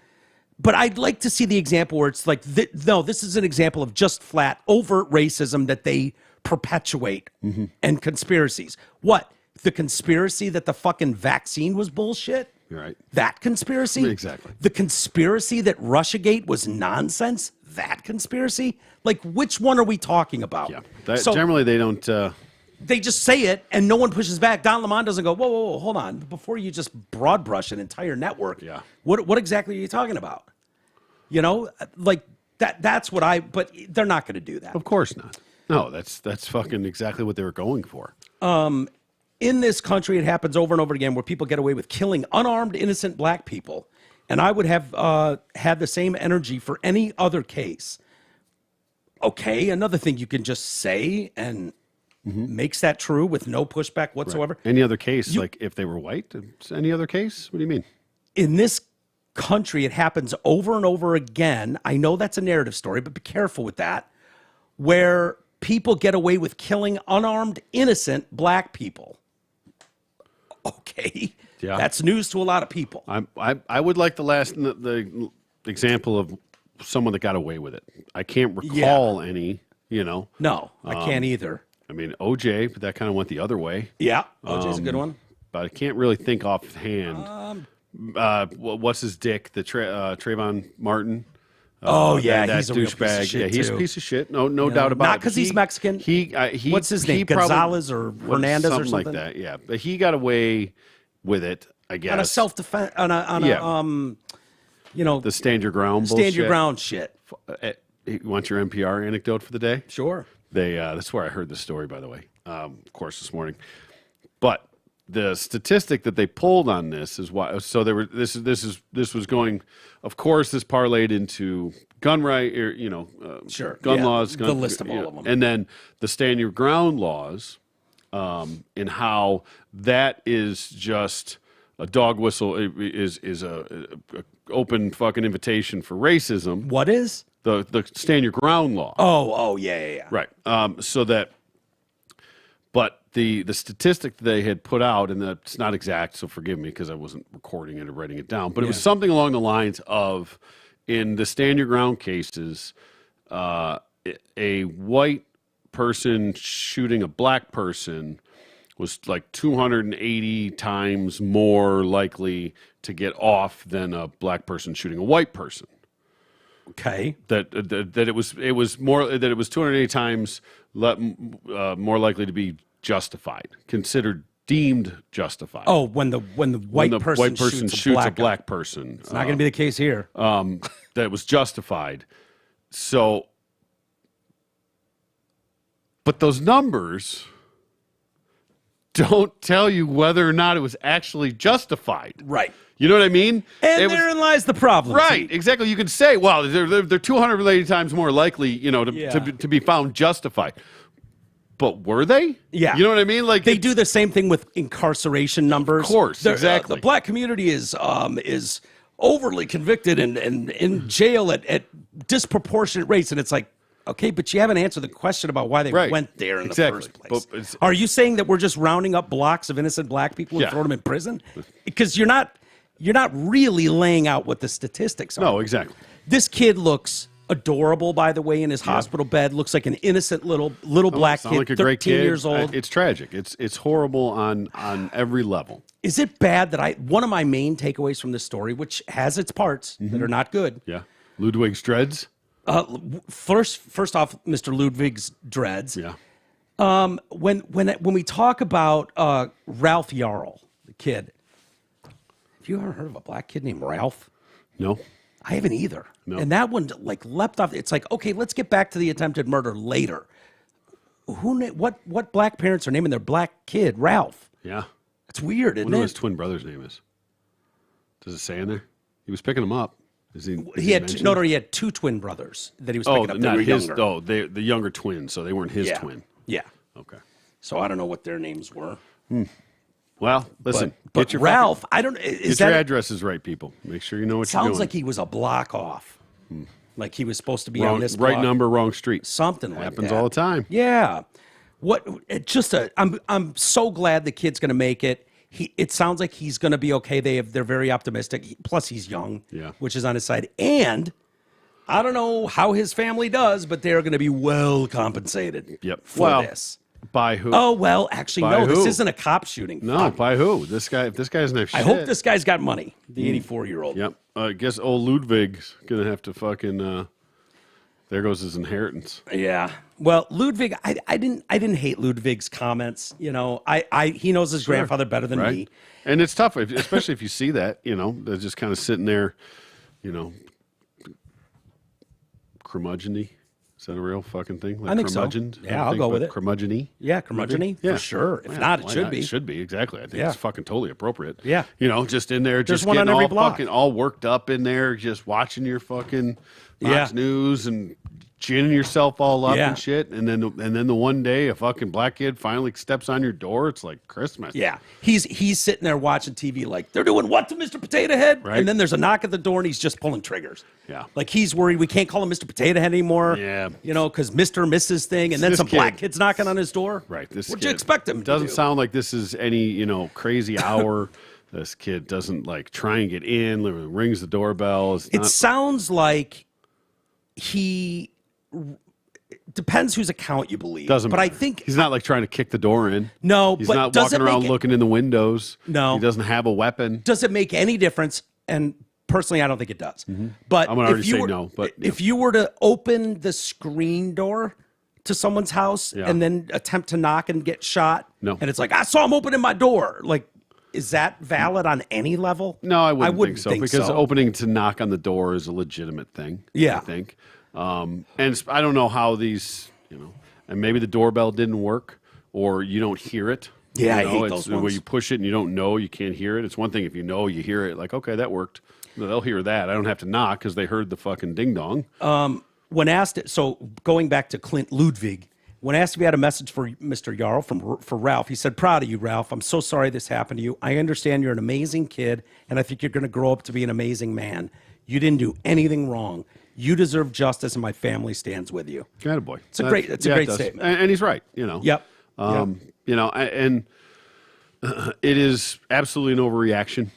But I'd like to see the example where it's like, no, this is an example of just flat, overt racism that they perpetuate and conspiracies. What? The conspiracy that the fucking vaccine was bullshit? You're right. That conspiracy? Exactly. The conspiracy that Russiagate was nonsense? That conspiracy? Like, which one are we talking about? Yeah. Generally, they don't... They just say it, and no one pushes back. Don Lemon doesn't go, whoa, hold on. Before you just broad brush an entire network, what exactly are you talking about? You know, like, that's what but they're not going to do that. Of course not. No, that's fucking exactly what they were going for. In this country, it happens over and over again where people get away with killing unarmed, innocent black people. And I would have had the same energy for any other case. Okay, another thing you can just say and makes that true with no pushback whatsoever. Right. Any other case, like if they were white? Any other case? What do you mean? In this country, it happens over and over again. I know that's a narrative story, but be careful with that. Where people get away with killing unarmed, innocent black people. Okay, that's news to a lot of people. I would like the example of someone that got away with it. I can't recall any. You know, no, I can't either. I mean, OJ, but that kind of went the other way. Yeah, OJ's a good one. But I can't really think offhand. What's his dick? The Trayvon Martin. He's that a real piece of douchebag. shit, He's too. a piece of shit. No doubt about it. Not because he's Mexican. What's his name? Gonzalez or Hernandez or something like that. Yeah, but he got away with it. I guess on a self-defense. The stand your ground. Stand your ground shit. You want your NPR anecdote for the day? Sure. That's where I heard the story, by the way. Of course, this morning. But the statistic that they pulled on this is why. So they were. This was going. Of course, this parlayed into gun right. Gun laws. The list of all of them, and then the stand your ground laws, and how that is just a dog whistle. Is a open fucking invitation for racism. What is the stand your ground law? Yeah. Right. But the statistic they had put out, and that's not exact, so forgive me because I wasn't recording it or writing it down, but it was something along the lines of, in the stand your ground cases, a white person shooting a black person was like 280 times more likely to get off than a black person shooting a white person. Okay. That it was more that it was 280 times more likely to be justified, considered deemed justified. Oh, when the white person shoots a black person. It's not going to be the case here. That it was justified. So, but those numbers don't tell you whether or not it was actually justified. Right. You know what I mean? And therein lies the problem. Right, exactly. You could say, well, they're 280 times more likely, to be found justified. But were they? Yeah. You know what I mean? Like they do the same thing with incarceration numbers. Of course, exactly. The black community is overly convicted and in jail at disproportionate rates, and it's like, okay, but you haven't answered the question about why they went there in the first place. Are you saying that we're just rounding up blocks of innocent black people and throwing them in prison? Because you're not really laying out what the statistics are. No, exactly. This kid looks adorable, by the way, in his hospital bed. Looks like an innocent little black kid, like a 13 great kid. years old. It's tragic. It's horrible on every level. Is it bad that one of my main takeaways from this story, which has its parts that are not good. Yeah. Ludwig's dreads. First off, Mr. Ludwig's dreads. Yeah. When we talk about Ralph Yarl, the kid, have you ever heard of a black kid named Ralph? No. I haven't either. No. And that one leapt off. It's like, okay, let's get back to the attempted murder later. What black parents are naming their black kid Ralph? Yeah. It's weird, isn't it? I wonder what his twin brother's name is. Does it say in there? He was picking them up. He had two twin brothers that he was picking up. Not his. Oh, the younger twins, so they weren't his twin. Yeah. Okay. So I don't know what their names were. Well, listen. But Ralph, I don't. Get your addresses right, people. Make sure you know what you're doing. Sounds like he was a block off. Like he was supposed to be on this right block. number, wrong street. Something like that. Happens all the time. Yeah. I'm so glad the kid's going to make it. It sounds like he's going to be okay. They're very optimistic. Plus, he's young, which is on his side. And I don't know how his family does, but they're going to be well compensated for this. By who? Oh, well, actually, no. This isn't a cop shooting. No, by who? If this guy doesn't have shit. I hope this guy's got money, the 84-year-old. Yep. I guess old Ludwig's going to have to fucking... there goes his inheritance. Yeah. Well, Ludwig, I didn't hate Ludwig's comments. You know, he knows his grandfather better than me. And it's tough, especially if you see that, they're just kind of sitting there, curmudgeon-y. Is that a real fucking thing? Like I think so. Yeah, I'll go with it. Curmudgeon-y? Yeah, curmudgeon-y, for sure. If not, it should be. It should be, exactly. I think it's fucking totally appropriate. Yeah. Just in there, just one on getting every all block. fucking all worked up in there, just watching your fucking Fox News and ginning yourself all up and shit. And then the one day a fucking black kid finally steps on your door, it's like Christmas. Yeah. He's sitting there watching TV like, they're doing what to Mr. Potato Head? Right. And then there's a knock at the door and he's just pulling triggers. Yeah. Like he's worried we can't call him Mr. Potato Head anymore. Yeah. Because Mr. and Mrs. thing, and then some black kids knocking on his door. Right. What'd you expect him to do? Doesn't sound like this is any, crazy hour. This kid doesn't try and get in, rings the doorbell. It sounds like he depends whose account you believe. Doesn't but matter. I think he's not trying to kick the door in. No, he's but not walking around looking in the windows. No, he doesn't have a weapon. Does it make any difference? And personally, I don't think it does. But I'm gonna already say no. But if you were to open the screen door to someone's house and then attempt to knock and get shot, and it's like I saw him opening my door, is that valid on any level? No, I wouldn't think so because opening to knock on the door is a legitimate thing. Yeah, I think. And I don't know how these, and maybe the doorbell didn't work or you don't hear it. Yeah, I hate those ones. Where you push it and you don't know, you can't hear it. It's one thing if you know, you hear it, like, okay, that worked. No, they'll hear that. I don't have to knock because they heard the fucking ding dong. When asked, so going back to Clint Ludwig, when asked if he had a message for Mr. Yarl for Ralph, he said, "Proud of you, Ralph. I'm so sorry this happened to you. I understand you're an amazing kid, and I think you're going to grow up to be an amazing man. You didn't do anything wrong. You deserve justice, and my family stands with you." Attaboy. It's a great statement. And he's right, Yep. And it is absolutely an overreaction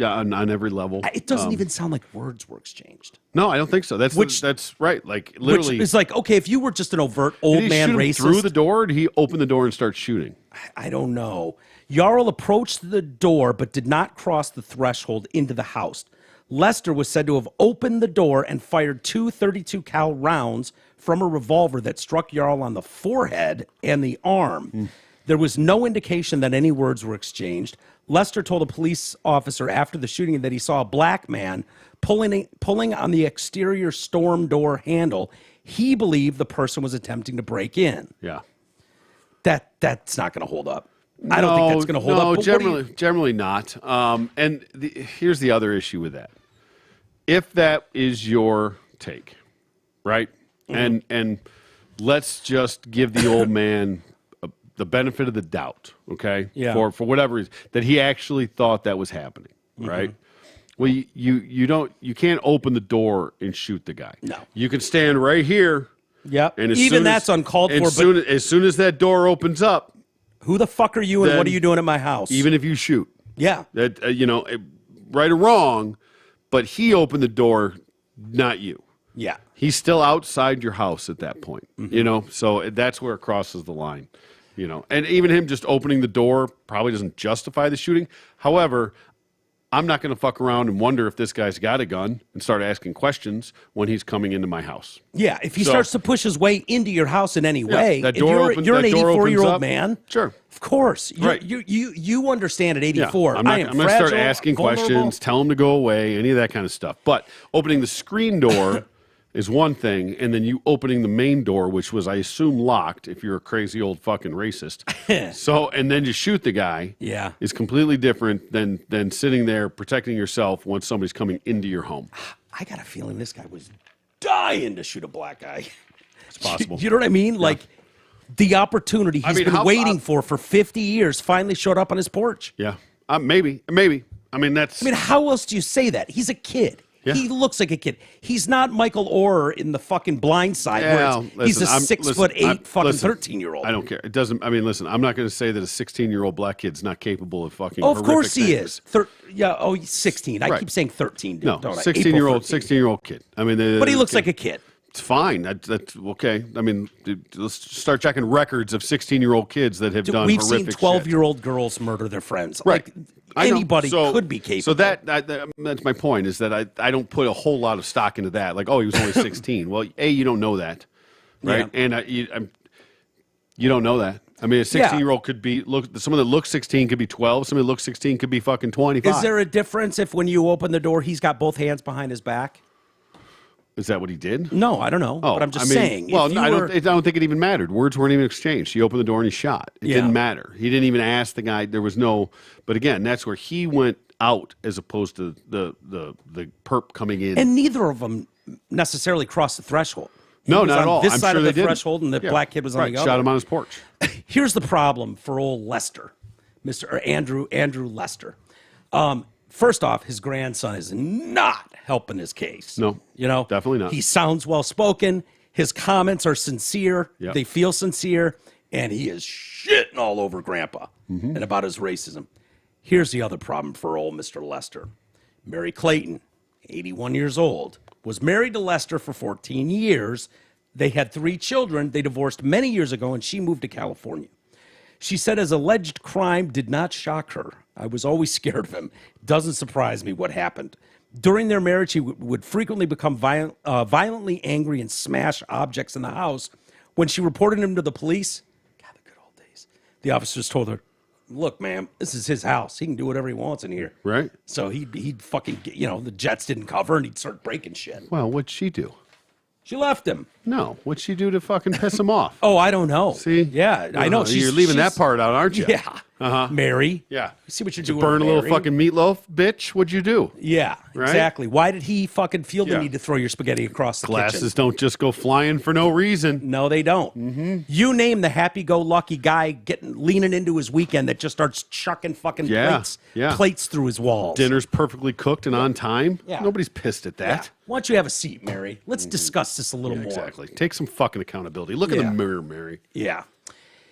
on every level. It doesn't even sound like words were exchanged. No, I don't think so. That's right. Like literally, it's like, okay, if you were just an overt old man racist through the door, or did he open the door and start shooting? I don't know. Yarl approached the door but did not cross the threshold into the house. Lester was said to have opened the door and fired two .32 cal rounds from a revolver that struck Jarl on the forehead and the arm. There was no indication that any words were exchanged. Lester told a police officer after the shooting that he saw a black man pulling on the exterior storm door handle. He believed the person was attempting to break in. Yeah. That's not going to hold up. I don't think that's going to hold up. No, generally not. Here's the other issue with that. If that is your take, right? And let's just give the old man the benefit of the doubt, okay? Yeah. For whatever reason, that he actually thought that was happening, right? Well, you can't open the door and shoot the guy. No. You can stand right here. Yep. And even that's uncalled for. As soon as that door opens up, who the fuck are you and what are you doing at my house? even if you shoot, yeah. that right or wrong, but he opened the door, not you. Yeah. He's still outside your house at that point, so that's where it crosses the line, and even him just opening the door probably doesn't justify the shooting. However, I'm not going to fuck around and wonder if this guy's got a gun and start asking questions when he's coming into my house. Yeah, if he starts to push his way into your house in any way, that door you're an 84-year-old man. Sure. Of course. Right. You understand at 84. I'm going to start asking vulnerable. questions, tell him to go away, any of that kind of stuff. But opening the screen door is one thing, and then you opening the main door, which was, I assume, locked if you're a crazy old fucking racist. And then just shoot the guy is completely different than sitting there protecting yourself once somebody's coming into your home. I got a feeling this guy was dying to shoot a black guy. It's possible. You know what I mean? Yeah. Like, the opportunity he's been waiting for 50 years finally showed up on his porch. Yeah. Maybe. I mean, how else do you say that? He's a kid. Yeah. He looks like a kid. He's not Michael Orr in the fucking Blind Side, where he's a 6'8" fucking 13-year-old. I don't care. It doesn't. I mean, listen. I'm not going to say that a 16-year-old black kid's not capable of fucking. Oh, of course he things. is. He's 16. I keep saying 13. No, 16-year-old kid. I mean, but he looks like a kid. It's fine. That's okay. I mean, let's start checking records of 16-year-old kids that have done horrific shit. We've seen 12-year-old girls murder their friends. Right. Like, anybody could be capable. So that's my point, is that I don't put a whole lot of stock into that. Like, oh, he was only 16. Well, you don't know that, right? Yeah. And you don't know that. I mean, a 16-year-old could be someone that looks 16 could be 12. Somebody that looks 16 could be fucking 25. Is there a difference if when you open the door, he's got both hands behind his back? Is that what he did? No, I don't know. But I'm just saying. Well, I don't think it even mattered. Words weren't even exchanged. He opened the door and he shot. It didn't matter. He didn't even ask the guy. There was no. But again, that's where he went out as opposed to the perp coming in. And neither of them necessarily crossed the threshold. No, not at all. This I'm sure sure of the they didn't. threshold, and the black kid was on the other. Shot him on his porch. Here's the problem for old Lester, Andrew Lester. First off, his grandson is not helping his case. No, definitely not. He sounds well-spoken. His comments are sincere. Yep. They feel sincere. And he is shitting all over Grandpa and about his racism. Here's the other problem for old Mr. Lester. Mary Clayton, 81 years old, was married to Lester for 14 years. They had 3 children. They divorced many years ago, and she moved to California. She said his alleged crime did not shock her. I was always scared of him. It doesn't surprise me what happened. During their marriage, he would frequently become violently angry and smash objects in the house. When she reported him to the police, God, the good old days, the officers told her, look, ma'am, this is his house. He can do whatever he wants in here. Right. So he'd fucking, the jets didn't cover, and he'd start breaking shit. Well, what'd she do? She left him. No. What'd she do to fucking piss him off? Oh, I don't know. See? Yeah, I know. You're leaving that part out, aren't you? Yeah. Mary. Yeah. You see what you're doing, burn a Mary? little fucking meatloaf, bitch? What'd you do? Yeah, right? Exactly. Why did he fucking feel the need to throw your spaghetti across the Glasses kitchen? don't just go flying for no reason. No, they don't. You name the happy-go-lucky guy leaning into his weekend that just starts chucking fucking plates through his walls. Dinner's perfectly cooked and on time. Yeah. Nobody's pissed at that. Yeah. Why don't you have a seat, Mary? Let's discuss this a little more. Exactly. Take some fucking accountability. Look in the mirror, Mary. Yeah.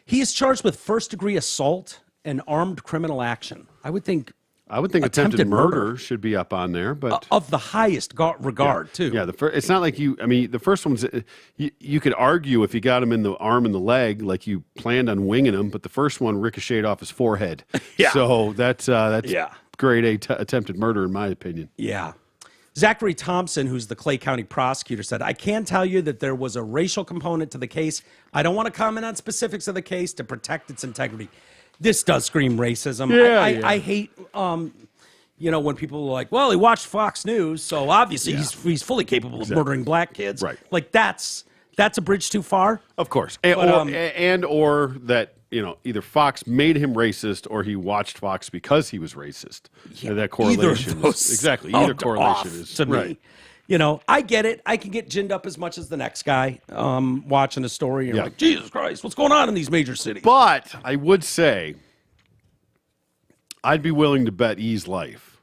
He is charged with first-degree assault and armed criminal action. I would think attempted murder should be up on there, but of the highest regard too. Yeah, it's not like you. I mean, the first one's you could argue if you got him in the arm and the leg, like you planned on winging him, but the first one ricocheted off his forehead. Yeah. So that's grade A attempted murder in my opinion. Yeah. Zachary Thompson, who's the Clay County prosecutor, said, I can tell you that there was a racial component to the case. I don't want to comment on specifics of the case to protect its integrity. This does scream racism. I hate, when people are like, well, he watched Fox News, so obviously he's fully capable of murdering black kids. Right. Like, that's a bridge too far. Of course. Or that, either Fox made him racist or he watched Fox because he was racist. Yeah, that correlation either correlation is to me. I get it. I can get ginned up as much as the next guy watching a story. You're like, Jesus Christ, what's going on in these major cities? But I would say I'd be willing to bet E's life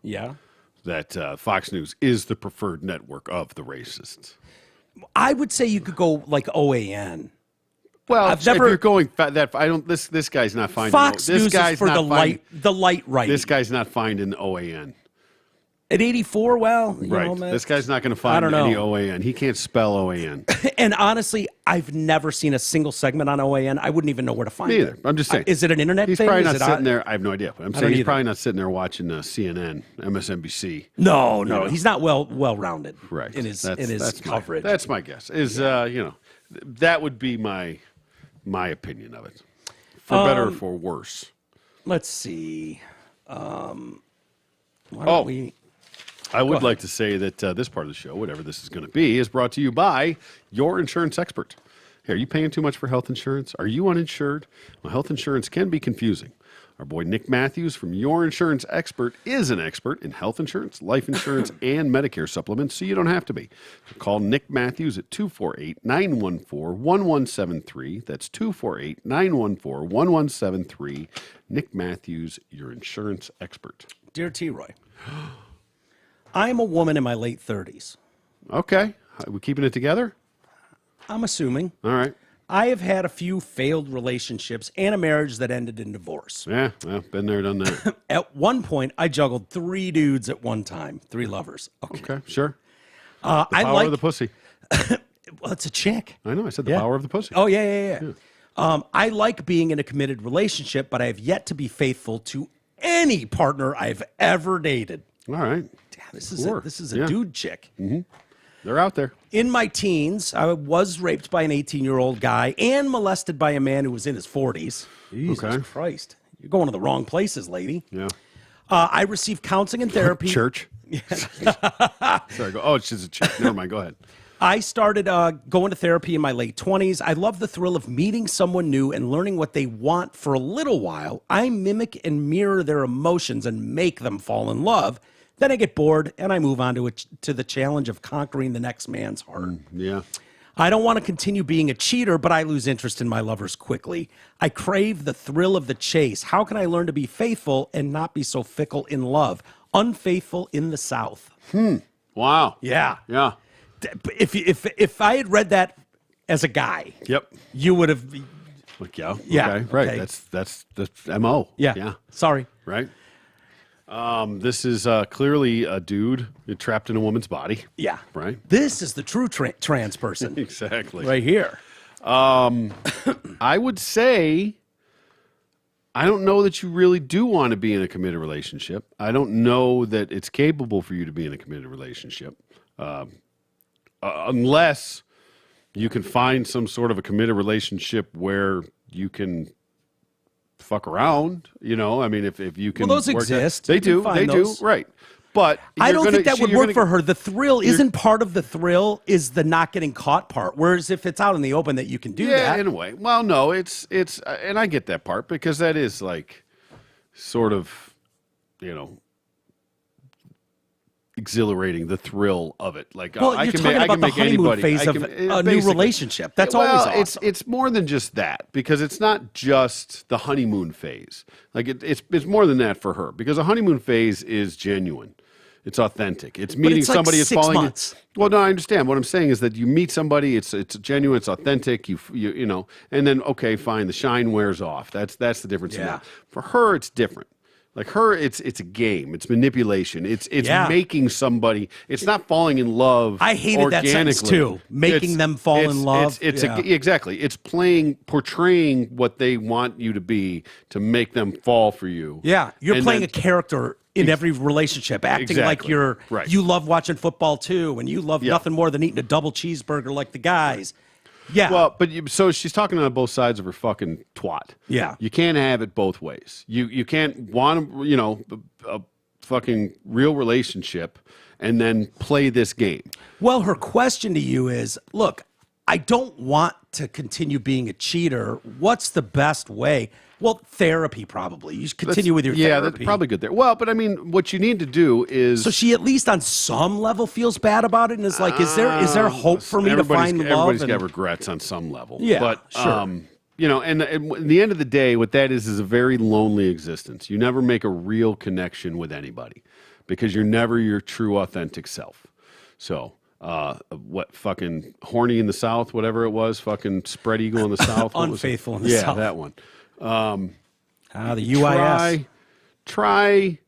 that Fox News is the preferred network of the racists. I would say you could go like OAN. Well, if you're going that, I don't. This guy's not finding Fox News is for the light right. This guy's not finding OAN at 84. Well, right. This guy's not going to find any OAN. He can't spell OAN. And honestly, I've never seen a single segment on OAN. I wouldn't even know where to find it. it. I'm just saying. Is it an internet thing? He's probably not sitting there. I have no idea. But I'm saying he's probably not sitting there watching CNN, MSNBC. No, he's not well rounded. Right. In his that's coverage. That's my guess. That would be my opinion of it, for better or for worse. Let's see. Why don't we? I would like to say that this part of the show, whatever this is going to be, is brought to you by your insurance expert. Hey, are you paying too much for health insurance? Are you uninsured? Well, health insurance can be confusing. Our boy Nick Matthews from Your Insurance Expert is an expert in health insurance, life insurance, and Medicare supplements, so you don't have to be. So call Nick Matthews at 248-914-1173. That's 248-914-1173. Nick Matthews, Your Insurance Expert. Dear T. Roy, I'm a woman in my late 30s. Okay. Are we keeping it together? I'm assuming. All right. I have had a few failed relationships and a marriage that ended in divorce. Yeah, well, been there, done that. At one point, I juggled 3 dudes at one time, 3 lovers. Okay, sure. The power of the pussy. Well, it's a chick. I know, I said the power of the pussy. Oh, yeah. I like being in a committed relationship, but I have yet to be faithful to any partner I've ever dated. All right. Damn, this is a dude chick. Mm-hmm. They're out there. In my teens, I was raped by an 18-year-old guy and molested by a man who was in his 40s. Jesus Christ. You're going to the wrong places, lady. Yeah. I received counseling and therapy. Church? Yeah. Sorry. It's just a church. Never mind. Go ahead. I started going to therapy in my late 20s. I love the thrill of meeting someone new and learning what they want for a little while. I mimic and mirror their emotions and make them fall in love. Then I get bored and I move on to the challenge of conquering the next man's heart. Yeah. I don't want to continue being a cheater, but I lose interest in my lovers quickly. I crave the thrill of the chase. How can I learn to be faithful and not be so fickle in love? Unfaithful in the South. Wow. Yeah. Yeah. If I had read that as a guy, you would have. Like, okay, right. Okay. That's the MO. Yeah. Sorry. Right. This is clearly a dude trapped in a woman's body. Yeah. Right. This is the true trans person. Exactly. Right here. I would say, I don't know that you really do want to be in a committed relationship. I don't know that it's capable for you to be in a committed relationship. Unless you can find some sort of a committed relationship where you can fuck around, I mean, if you can. Well, those exist. They do, right. But I don't think that would work for her. The thrill isn't part of the thrill is the not getting caught part. Whereas if it's out in the open that you can do that. Yeah, in a way. Well, no, it's, and I get that part because that is like sort of, exhilarating, the thrill of it. Like, well, I can make the honeymoon phase of a new relationship. That's always awesome. It's more than just that because it's not just the honeymoon phase. Like it's more than that for her because a honeymoon phase is genuine. It's authentic. It's meeting somebody. Like it's falling. 6 months. Well, no, I understand. What I'm saying is that you meet somebody. It's genuine. It's authentic. You and then okay, fine. The shine wears off. That's the difference. Yeah. For her, it's different. Like her, it's a game. It's manipulation. It's Yeah. making somebody. It's not falling in love. I hated that sentence too. Making them fall in love. Exactly. It's portraying what they want you to be to make them fall for you. Yeah, you're And playing then- a character in every relationship, acting like Exactly. you're Right. you love watching football too, and you love nothing more than eating a double cheeseburger like the guys. Yeah. Well, but so she's talking on both sides of her fucking twat. Yeah. You can't have it both ways. You can't want a fucking real relationship and then play this game. Well, her question to you is, look, I don't want to continue being a cheater. What's the best way? Well, therapy probably. You should continue with your Yeah, therapy. that's probably good there. Well, but I mean, what you need to do is So she at least on some level feels bad about it and is like, is there hope for me to find love? Everybody's And- got regrets on some level. Yeah, but sure. and at the end of the day, what that is a very lonely existence. You never make a real connection with anybody because you're never your true, authentic self. So, what fucking horny in the South, whatever it was, fucking spread eagle in the South, what was it? Unfaithful in the South. Yeah, that one. The UIS. Try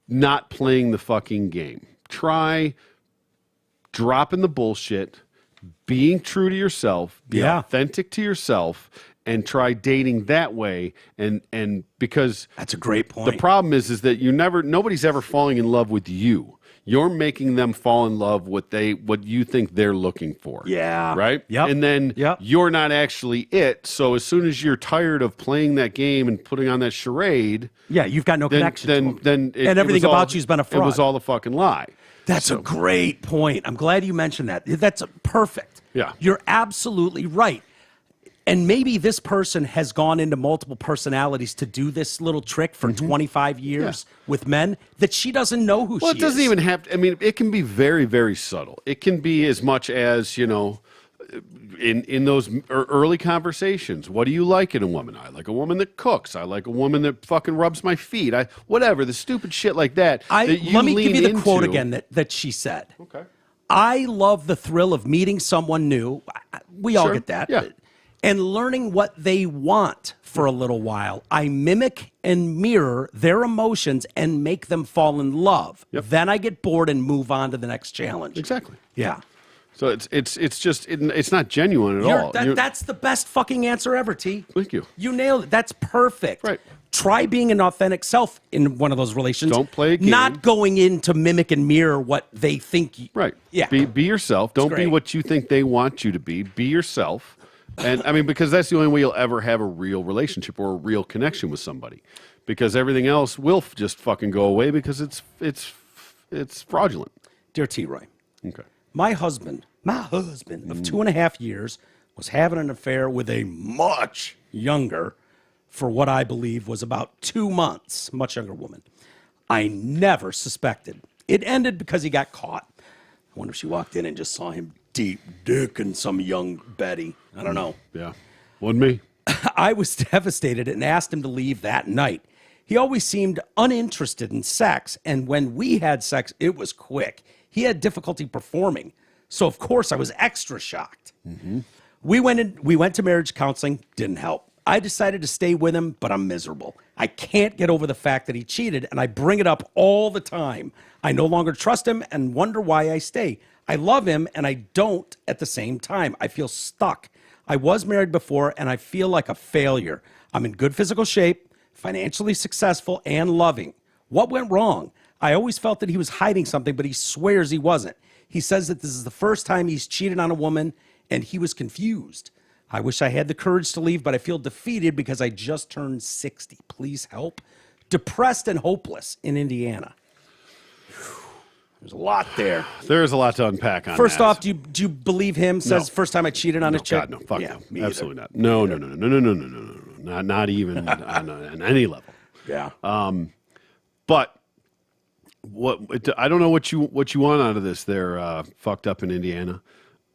not playing the fucking game. Try dropping the bullshit, being true to yourself, be Yeah. authentic to yourself, and try dating that way. And because That's a great point. the problem is that nobody's ever falling in love with you. You're making them fall in love with what you think they're looking for. Yeah. Right? Yep. And then Yep. you're not actually it. So as soon as you're tired of playing that game and putting on that charade, Yeah, you've got no connection to them. then and everything about you's been a fraud. It was all a fucking lie. That's a great point. I'm glad you mentioned that. That's perfect. Yeah. You're absolutely right. And maybe this person has gone into multiple personalities to do this little trick for 25 years with men that she doesn't know who Well, she it doesn't is. even have to, I mean, it can be very, very subtle. It can be as much as, in those early conversations, what do you like in a woman? I like a woman that cooks. I like a woman that fucking rubs my feet. Whatever, the stupid shit like that. that you Let me give lean you the quote into. again that she said. Okay. I love the thrill of meeting someone new. We all Sure, get that. yeah. And learning what they want for a little while. I mimic and mirror their emotions and make them fall in love. Yep. Then I get bored and move on to the next challenge. Exactly. Yeah. So it's not genuine at all. That's the best fucking answer ever, T. Thank you. You nailed it. That's perfect. Right. Try being an authentic self in one of those relations. Don't play a game. Not going in to mimic and mirror what they think you. Right. Yeah. Be yourself. Don't be great. what you think they want you to be. Be yourself. And I mean, because that's the only way you'll ever have a real relationship or a real connection with somebody. Because everything else will just fucking go away because it's fraudulent. Dear T. Roy, Okay. my husband of 2.5 years was having an affair with a much younger, for what I believe was about 2 months, much younger woman. I never suspected. It ended because he got caught. I wonder if she walked in and just saw him deep dicking some young Betty. I don't know. Yeah. Wasn't me. I was devastated and asked him to leave that night. He always seemed uninterested in sex, and when we had sex, it was quick. He had difficulty performing, so of course I was extra shocked. We went to marriage counseling, didn't help. I decided to stay with him, but I'm miserable. I can't get over the fact that he cheated, and I bring it up all the time. I no longer trust him and wonder why I stay. I love him, and I don't at the same time. I feel stuck. I was married before, and I feel like a failure. I'm in good physical shape, financially successful, and loving. What went wrong? I always felt that he was hiding something, but he swears he wasn't. He says that this is the first time he's cheated on a woman, and he was confused. I wish I had the courage to leave, but I feel defeated because I just turned 60. Please help. Depressed and hopeless in Indiana. There's a lot there. There is a lot to unpack on First that. off, do you believe him? Says first time I cheated on a chick? God, no. Fuck yeah, no. me either. Absolutely not. No. Not even on any level. Yeah. But I don't know what you want out of this. They're fucked up in Indiana.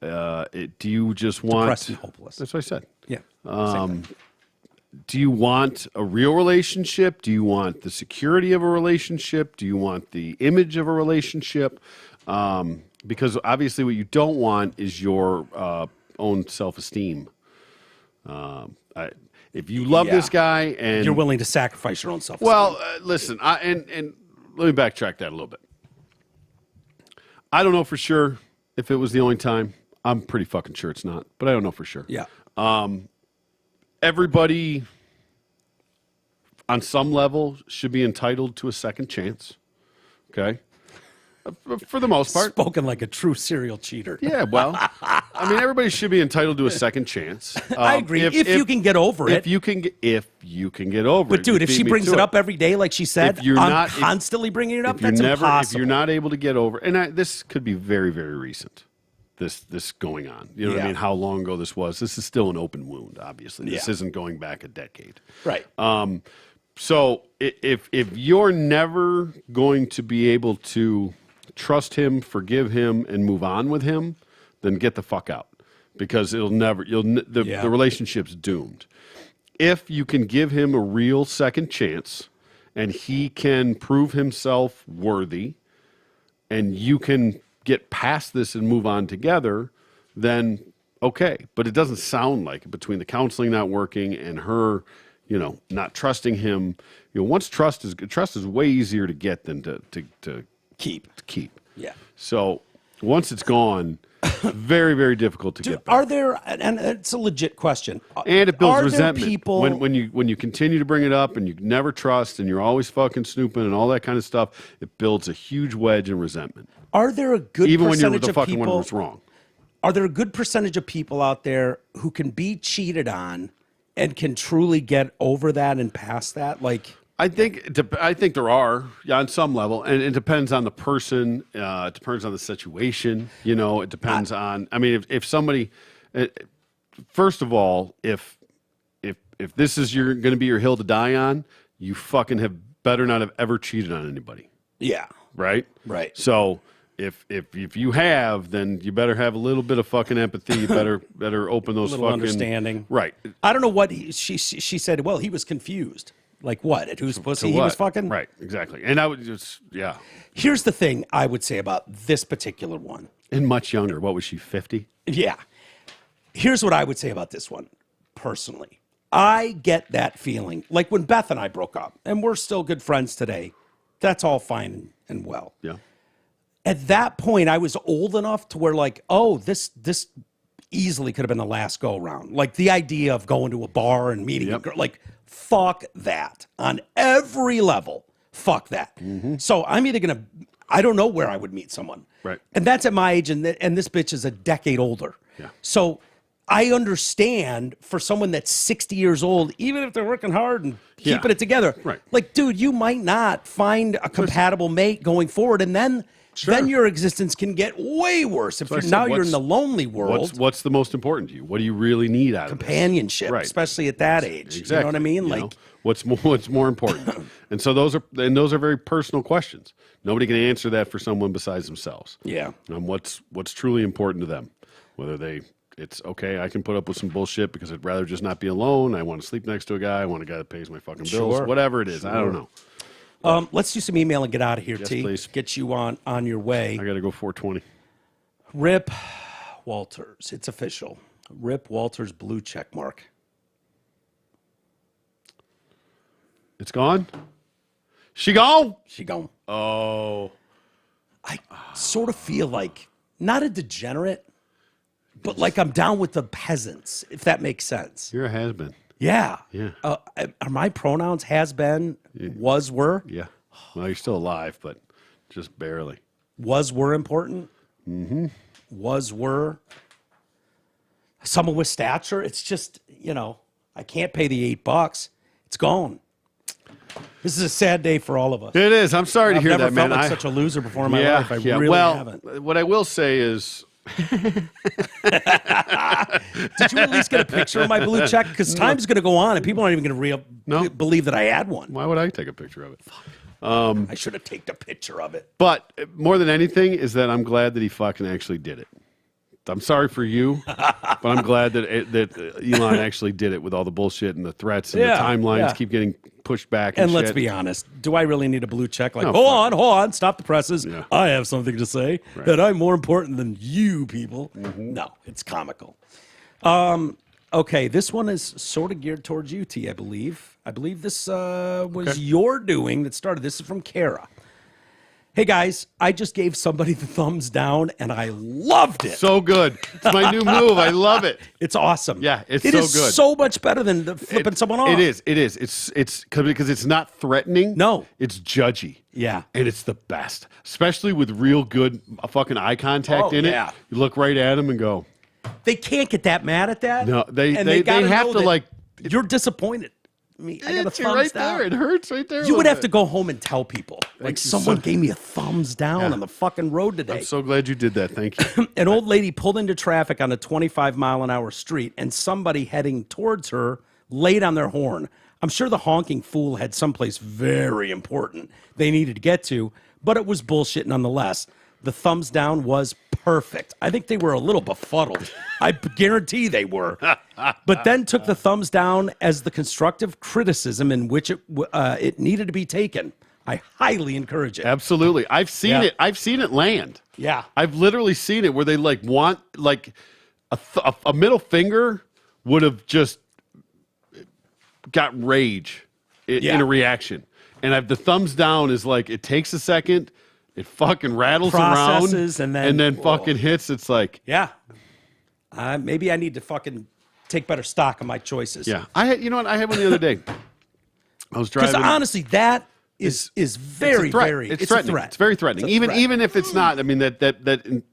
Do you just want Depressed and hopeless. That's what I said. Yeah. Same thing. Do you want a real relationship? Do you want the security of a relationship? Do you want the image of a relationship? Because obviously, what you don't want is your own self-esteem. If you love this guy and you're willing to sacrifice your own self. well, listen, and let me backtrack that a little bit. I don't know for sure if it was the only time. I'm pretty fucking sure it's not, but I don't know for sure. Yeah. Everybody on some level should be entitled to a second chance. Okay? For the most part. Spoken like a true serial cheater. Yeah, well, I mean, everybody should be entitled to a second chance. I agree. If you can get over it. If you can get over it. But dude, if she brings it up every day, like she said, I'm if constantly bringing it up, if you're that's never, impossible. If you're not able to get over, and this could be very, very recent, this going on. You know what I mean? How long ago this was. This is still an open wound, obviously. This isn't going back a decade. Right. So if you're never going to be able to trust him, forgive him, and move on with him, then get the fuck out, because the relationship's doomed. If you can give him a real second chance, and he can prove himself worthy, and you can get past this and move on together, then okay. But it doesn't sound like it, between the counseling not working and her, not trusting him. Once trust is way easier to get than to keep. Yeah. So once it's gone, very, very difficult to get back. Are there, and it's a legit question, and it builds resentment. People, when you continue to bring it up and you never trust and you're always fucking snooping and all that kind of stuff, it builds a huge wedge and resentment. Are there a good even when you're percentage the of fucking people, one who's wrong? Are there a good percentage of people out there who can be cheated on and can truly get over that and past that? Like, I think there are, on some level, and it depends on the person. It depends on the situation. It depends on. I mean, if somebody, first of all, if this is going to be your hill to die on, you fucking better not have ever cheated on anybody. Yeah. Right. Right. So if you have, then you better have a little bit of fucking empathy. You better open those fucking understanding. Right. I don't know what she said. Well, he was confused. Like what? At whose pussy he was fucking? Right, exactly. And I would just, Here's the thing I would say about this particular one. And much younger. What was she, 50? Yeah. Here's what I would say about this one, personally. I get that feeling. Like when Beth and I broke up, and we're still good friends today, that's all fine and well. Yeah. At that point, I was old enough to where like, oh, this easily could have been the last go round. Like the idea of going to a bar and meeting a girl, like, fuck that on every level. Fuck that. Mm-hmm. So I'm either going to, I don't know where I would meet someone. Right. And that's at my age, and this bitch is a decade older. Yeah. So I understand for someone that's 60 years old, even if they're working hard and keeping it together, right. Like, dude, you might not find a compatible mate going forward, and then your existence can get way worse. If you're in the lonely world. What's the most important to you? What do you really need out of companionship, right. especially at that age? Exactly. You know what I mean? Like, what's more important? And so those are very personal questions. Nobody can answer that for someone besides themselves. Yeah. What's truly important to them? Whether it's okay, I can put up with some bullshit because I'd rather just not be alone. I want to sleep next to a guy. I want a guy that pays my fucking bills. Whatever it is, I don't know. Let's do some email and get out of here, T. Please. Get you on your way. I got to go 420. Rip Walters. It's official. Rip Walters blue check mark. It's gone? She gone? She gone. Oh. I sort of feel like, not a degenerate, but like I'm down with the peasants, if that makes sense. You're a has-been. Yeah. Yeah. Are my pronouns has been, was, were? Yeah. Well, you're still alive, but just barely. Was, were important? Mm-hmm. Was, were. Someone with stature. It's just, I can't pay the $8. It's gone. This is a sad day for all of us. It is. I'm sorry to hear that, man. I've never felt like such a loser before in my life. I really haven't. What I will say is, did you at least get a picture of my blue check? Because time's going to go on and people aren't even going to believe that I had one. Why would I take a picture of it? I should have taken a picture of it. But more than anything is that I'm glad that he fucking actually did it. I'm sorry for you, but I'm glad that Elon actually did it with all the bullshit and the threats and the timelines keep getting pushed back. And let's shit. be honest, do I really need a blue check? Like, hold on, stop the presses. Yeah. I have something to say that I'm more important than you people. Mm-hmm. No, it's comical. Okay, this one is sort of geared towards you, T, I believe. I believe this was your doing that started. This is from Kara. Hey, guys, I just gave somebody the thumbs down, and I loved it. So good. It's my new move. I love it. It's awesome. Yeah, it so is good. so much better than flipping someone off. It is. It's because it's not threatening. No. It's judgy. Yeah. And it's the best, especially with real good fucking eye contact in yeah. it. You look right at them and go. They can't get that mad at that. No, they gotta have know to that you're You're disappointed. I got a thumbs right down. there. It hurts right there. You would have to go home and tell people. Like, someone gave me a thumbs down on the fucking road today. I'm so glad you did that. Thank you. An old lady pulled into traffic on a 25-mile-an-hour street, and somebody heading towards her laid on their horn. I'm sure the honking fool had someplace very important they needed to get to, but it was bullshit nonetheless. The thumbs down was perfect. I think they were a little befuddled. I guarantee they were. But then took the thumbs down as the constructive criticism in which it needed to be taken. I highly encourage it. Absolutely. I've seen it. I've seen it land. Yeah. I've literally seen it where they want a middle finger would have just got rage in a reaction. And the thumbs down is like, it takes a second. It fucking rattles Processes around and then fucking hits. It's like, yeah. Maybe I need to fucking take better stock of my choices. yeah. You know what? I had one the other day. I was driving. Because honestly, that is very, very. It's a threatening. threat. It's very threatening. Even if it's not. I mean, that it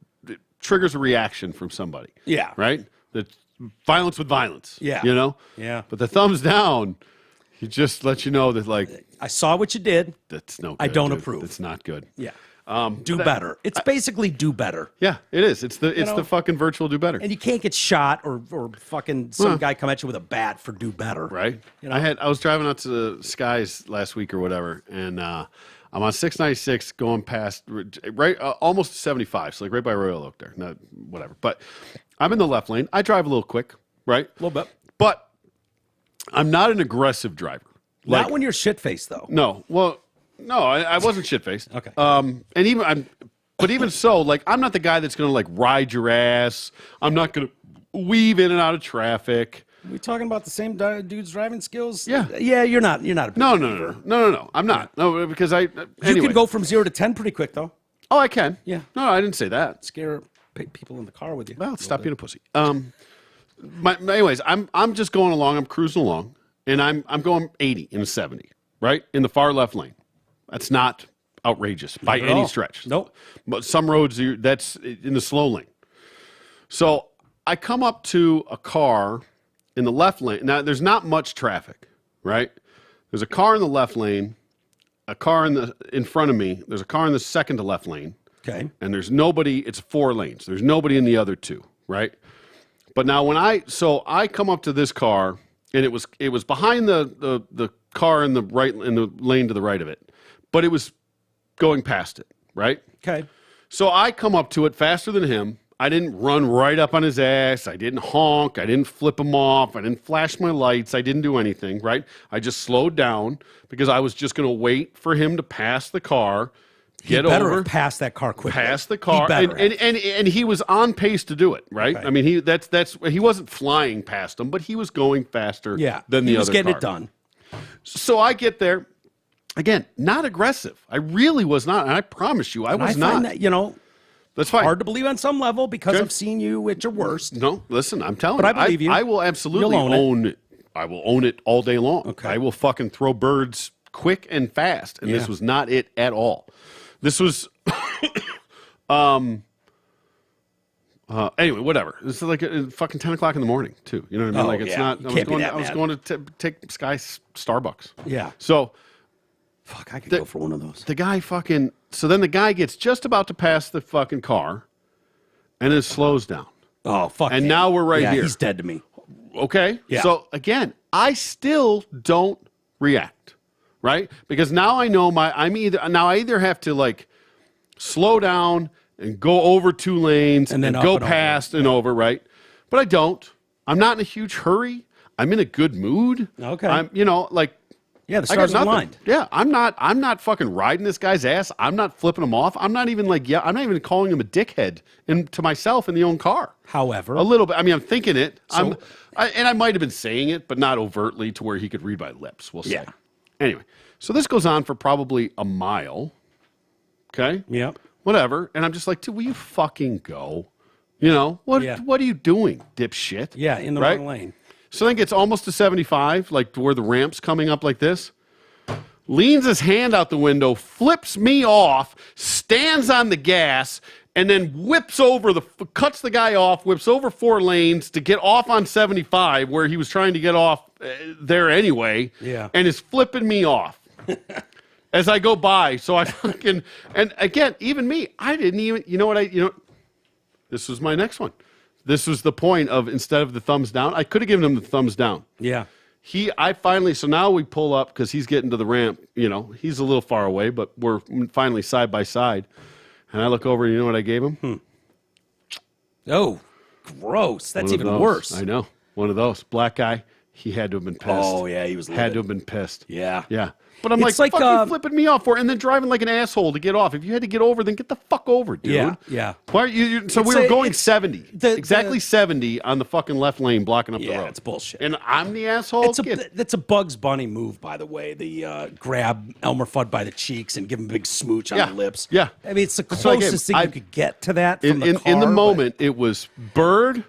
triggers a reaction from somebody. Yeah. Right. That violence with violence. Yeah. You know. Yeah. But the thumbs down, it just lets you know that I saw what you did. that's no good. I don't dude. approve. It's not good. Yeah. Do better. It's basically do better. Yeah, it is. It's the fucking virtual do better. And you can't get shot or fucking some guy come at you with a bat for do better. Right. You know? I was driving out to the Skies last week or whatever, and I'm on 696 going past almost 75, so like right by Royal Oak there. No, whatever. But I'm in the left lane. I drive a little quick, right? A little bit. But I'm not an aggressive driver. Not when you're shit faced though. No. Well, no, I wasn't shit faced. Okay. And even so, like, I'm not the guy that's going to like ride your ass. I'm not going to weave in and out of traffic. Are we talking about the same dude's driving skills? Yeah. Yeah, you're not. You're not. No. I'm not. No, because You anyway. can go from 0 to 10 pretty quick though. Oh, I can. Yeah. No, I didn't say that. Scare people in the car with you. Well, stop being a pussy. Anyways, I'm just going along. I'm cruising along, and I'm going 80 in a 70, right in the far left lane. That's not outrageous by at any all. stretch. Nope. But some roads, that's in the slow lane. So I come up to a car in the left lane. Now, there's not much traffic, right? There's a car in the left lane, a car in front of me. There's a car in the second to left lane. Okay. And there's nobody. It's 4 lanes. There's nobody in the other 2, right? But now when I come up to this car, and it was behind the car in the lane to the right of it. But it was going past it, right? Okay. So I come up to it faster than him. I didn't run right up on his ass. I didn't honk. I didn't flip him off. I didn't flash my lights. I didn't do anything, right? I just slowed down because I was just going to wait for him to pass the car, get over, pass that car quickly. pass the car, and he was on pace to do it, right? Okay. I mean, he wasn't flying past him, but he was going faster than the other car. He was getting it done. So I get there. Again, not aggressive. I really was not. And I promise you, I was not. Find that, that's fine. hard to believe on some level because Okay. I've seen you at your worst. No, listen, I'm telling But you. I believe you. I will absolutely You'll own it. I will own it all day long. Okay. I will fucking throw birds quick and fast. And this was not it at all. This was anyway, whatever. This is like fucking 10 o'clock in the morning, too. You know what I mean? Oh, Like, it's yeah. not. You can't be that I was mad. going to take Sky Starbucks. Yeah. So Fuck, I could go for one of those. the guy fucking. So then the guy gets just about to pass the fucking car, and it slows down. Oh, fuck. And him. now we're right Yeah, here. He's dead to me. Okay. Yeah. So again, I still don't react, right? Because now I know I either have to like slow down and go over 2 lanes And then and up go and over. past and over, right? But I don't. I'm not in a huge hurry. I'm in a good mood. Okay. I'm, Yeah, the I got stars nothing. aligned. Yeah, I'm not fucking riding this guy's ass. I'm not flipping him off. I'm not even like, I'm not even calling him a dickhead to myself in the own car. However, A little bit. I mean, I'm thinking it. So- And I might have been saying it, but not overtly to where he could read my lips, we'll say. Yeah. Anyway, so this goes on for probably a mile. Okay? Yep. Whatever. And I'm just like, dude, will you fucking go? You know, what Yeah. What are you doing, dipshit? Yeah, in the Right? wrong lane. So then gets almost to 75, like to where the ramp's coming up like this. Leans his hand out the window, flips me off, stands on the gas, and then cuts the guy off, whips over 4 lanes to get off on 75 where he was trying to get off there anyway. Yeah. And is flipping me off as I go by. So I fucking, and again, even me, I didn't even, this was my next one. This was the point of, instead of the thumbs down, I could have given him the thumbs down. Yeah. So now we pull up because he's getting to the ramp. He's a little far away, but we're finally side by side. And I look over, and you know what I gave him? Oh, gross. That's One of even those. worse. I know. One of those. Black guy. He had to have been pissed. Oh, yeah, he was Had livid. to have been pissed. Yeah. Yeah. But I'm It's like, like, fuck you flipping me off for it, and then driving like an asshole to get off. If you had to get over, then get the fuck over, dude. Yeah, yeah. Why are you so It's we were a- going it's 70. the- Exactly 70 on the fucking left lane blocking up the Yeah, road. it's bullshit. And I'm the asshole? That's a Bugs Bunny move, by the way. The grab Elmer Fudd by the cheeks and give him a big smooch on Yeah, the lips. yeah. I mean, it's the That's what I gave closest him. thing you could get to that from in the car. the but moment, it was bird,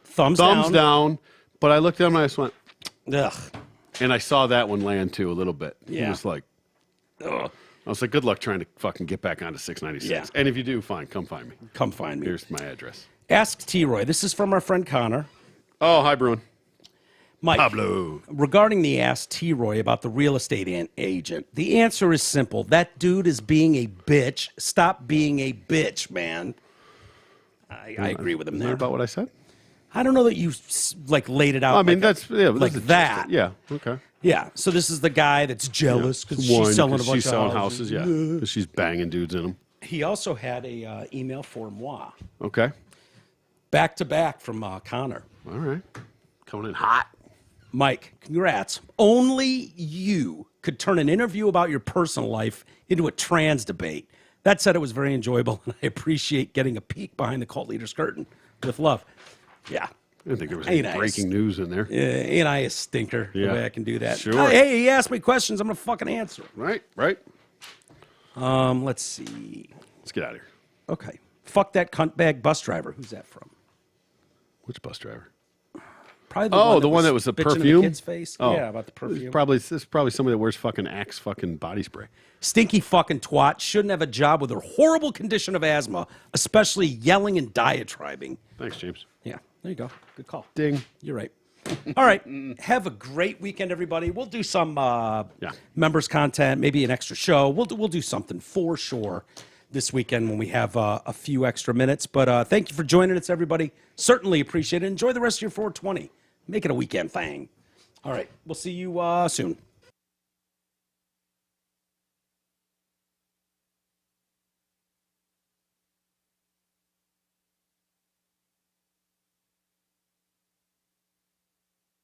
thumbs down, but I looked at him and I just went, Ugh. and I saw that one land too a little bit. He Yeah. was like, Ugh. I was like, good luck trying to fucking get back onto 696. Yeah. And if you do, fine, come find me. Come find me. Here's my address. Ask T-Roy. This is from our friend Connor. Oh, hi, Bruin. Mike, Pablo. regarding the Ask T-Roy about the real estate agent, the answer is simple. That dude is being a bitch. Stop being a bitch, man. I agree with him Is that there. about what I said? I don't know that you laid it out. I mean, like that's, yeah. like that's that. Yeah, okay. Yeah. So this is the guy that's jealous because One, she's selling a 'cause bunch she's of selling houses. houses, yeah. 'Cause she's banging dudes in them. He also had a email for moi, Okay. back to back from Connor. All right. Coming in hot. Mike, congrats. Only you could turn an interview about your personal life into a trans debate. That said, it was very enjoyable, and I appreciate getting a peek behind the cult leader's curtain. With love. Yeah. I didn't think there was any breaking news in there. Ain't I a stinker the Yeah. way I can do that? Sure. Hey, he asked me questions. I'm going to fucking answer. Right, right. Let's see. Let's get out of here. Okay. Fuck that cunt bag bus driver. Who's that from? Which bus driver? Probably The one that was the bitching in perfume? the kid's face. Oh. Yeah, about the perfume. This is probably somebody that wears fucking Axe fucking body spray. Stinky fucking twat shouldn't have a job with her horrible condition of asthma, especially yelling and diatribing. Thanks, James. Yeah, there you go. Good call. Ding. You're right. All right. Have a great weekend, everybody. We'll do some members content, maybe an extra show. We'll do something for sure this weekend when we have a few extra minutes. But thank you for joining us, everybody. Certainly appreciate it. Enjoy the rest of your 420. Make it a weekend thing. All right. We'll see you soon.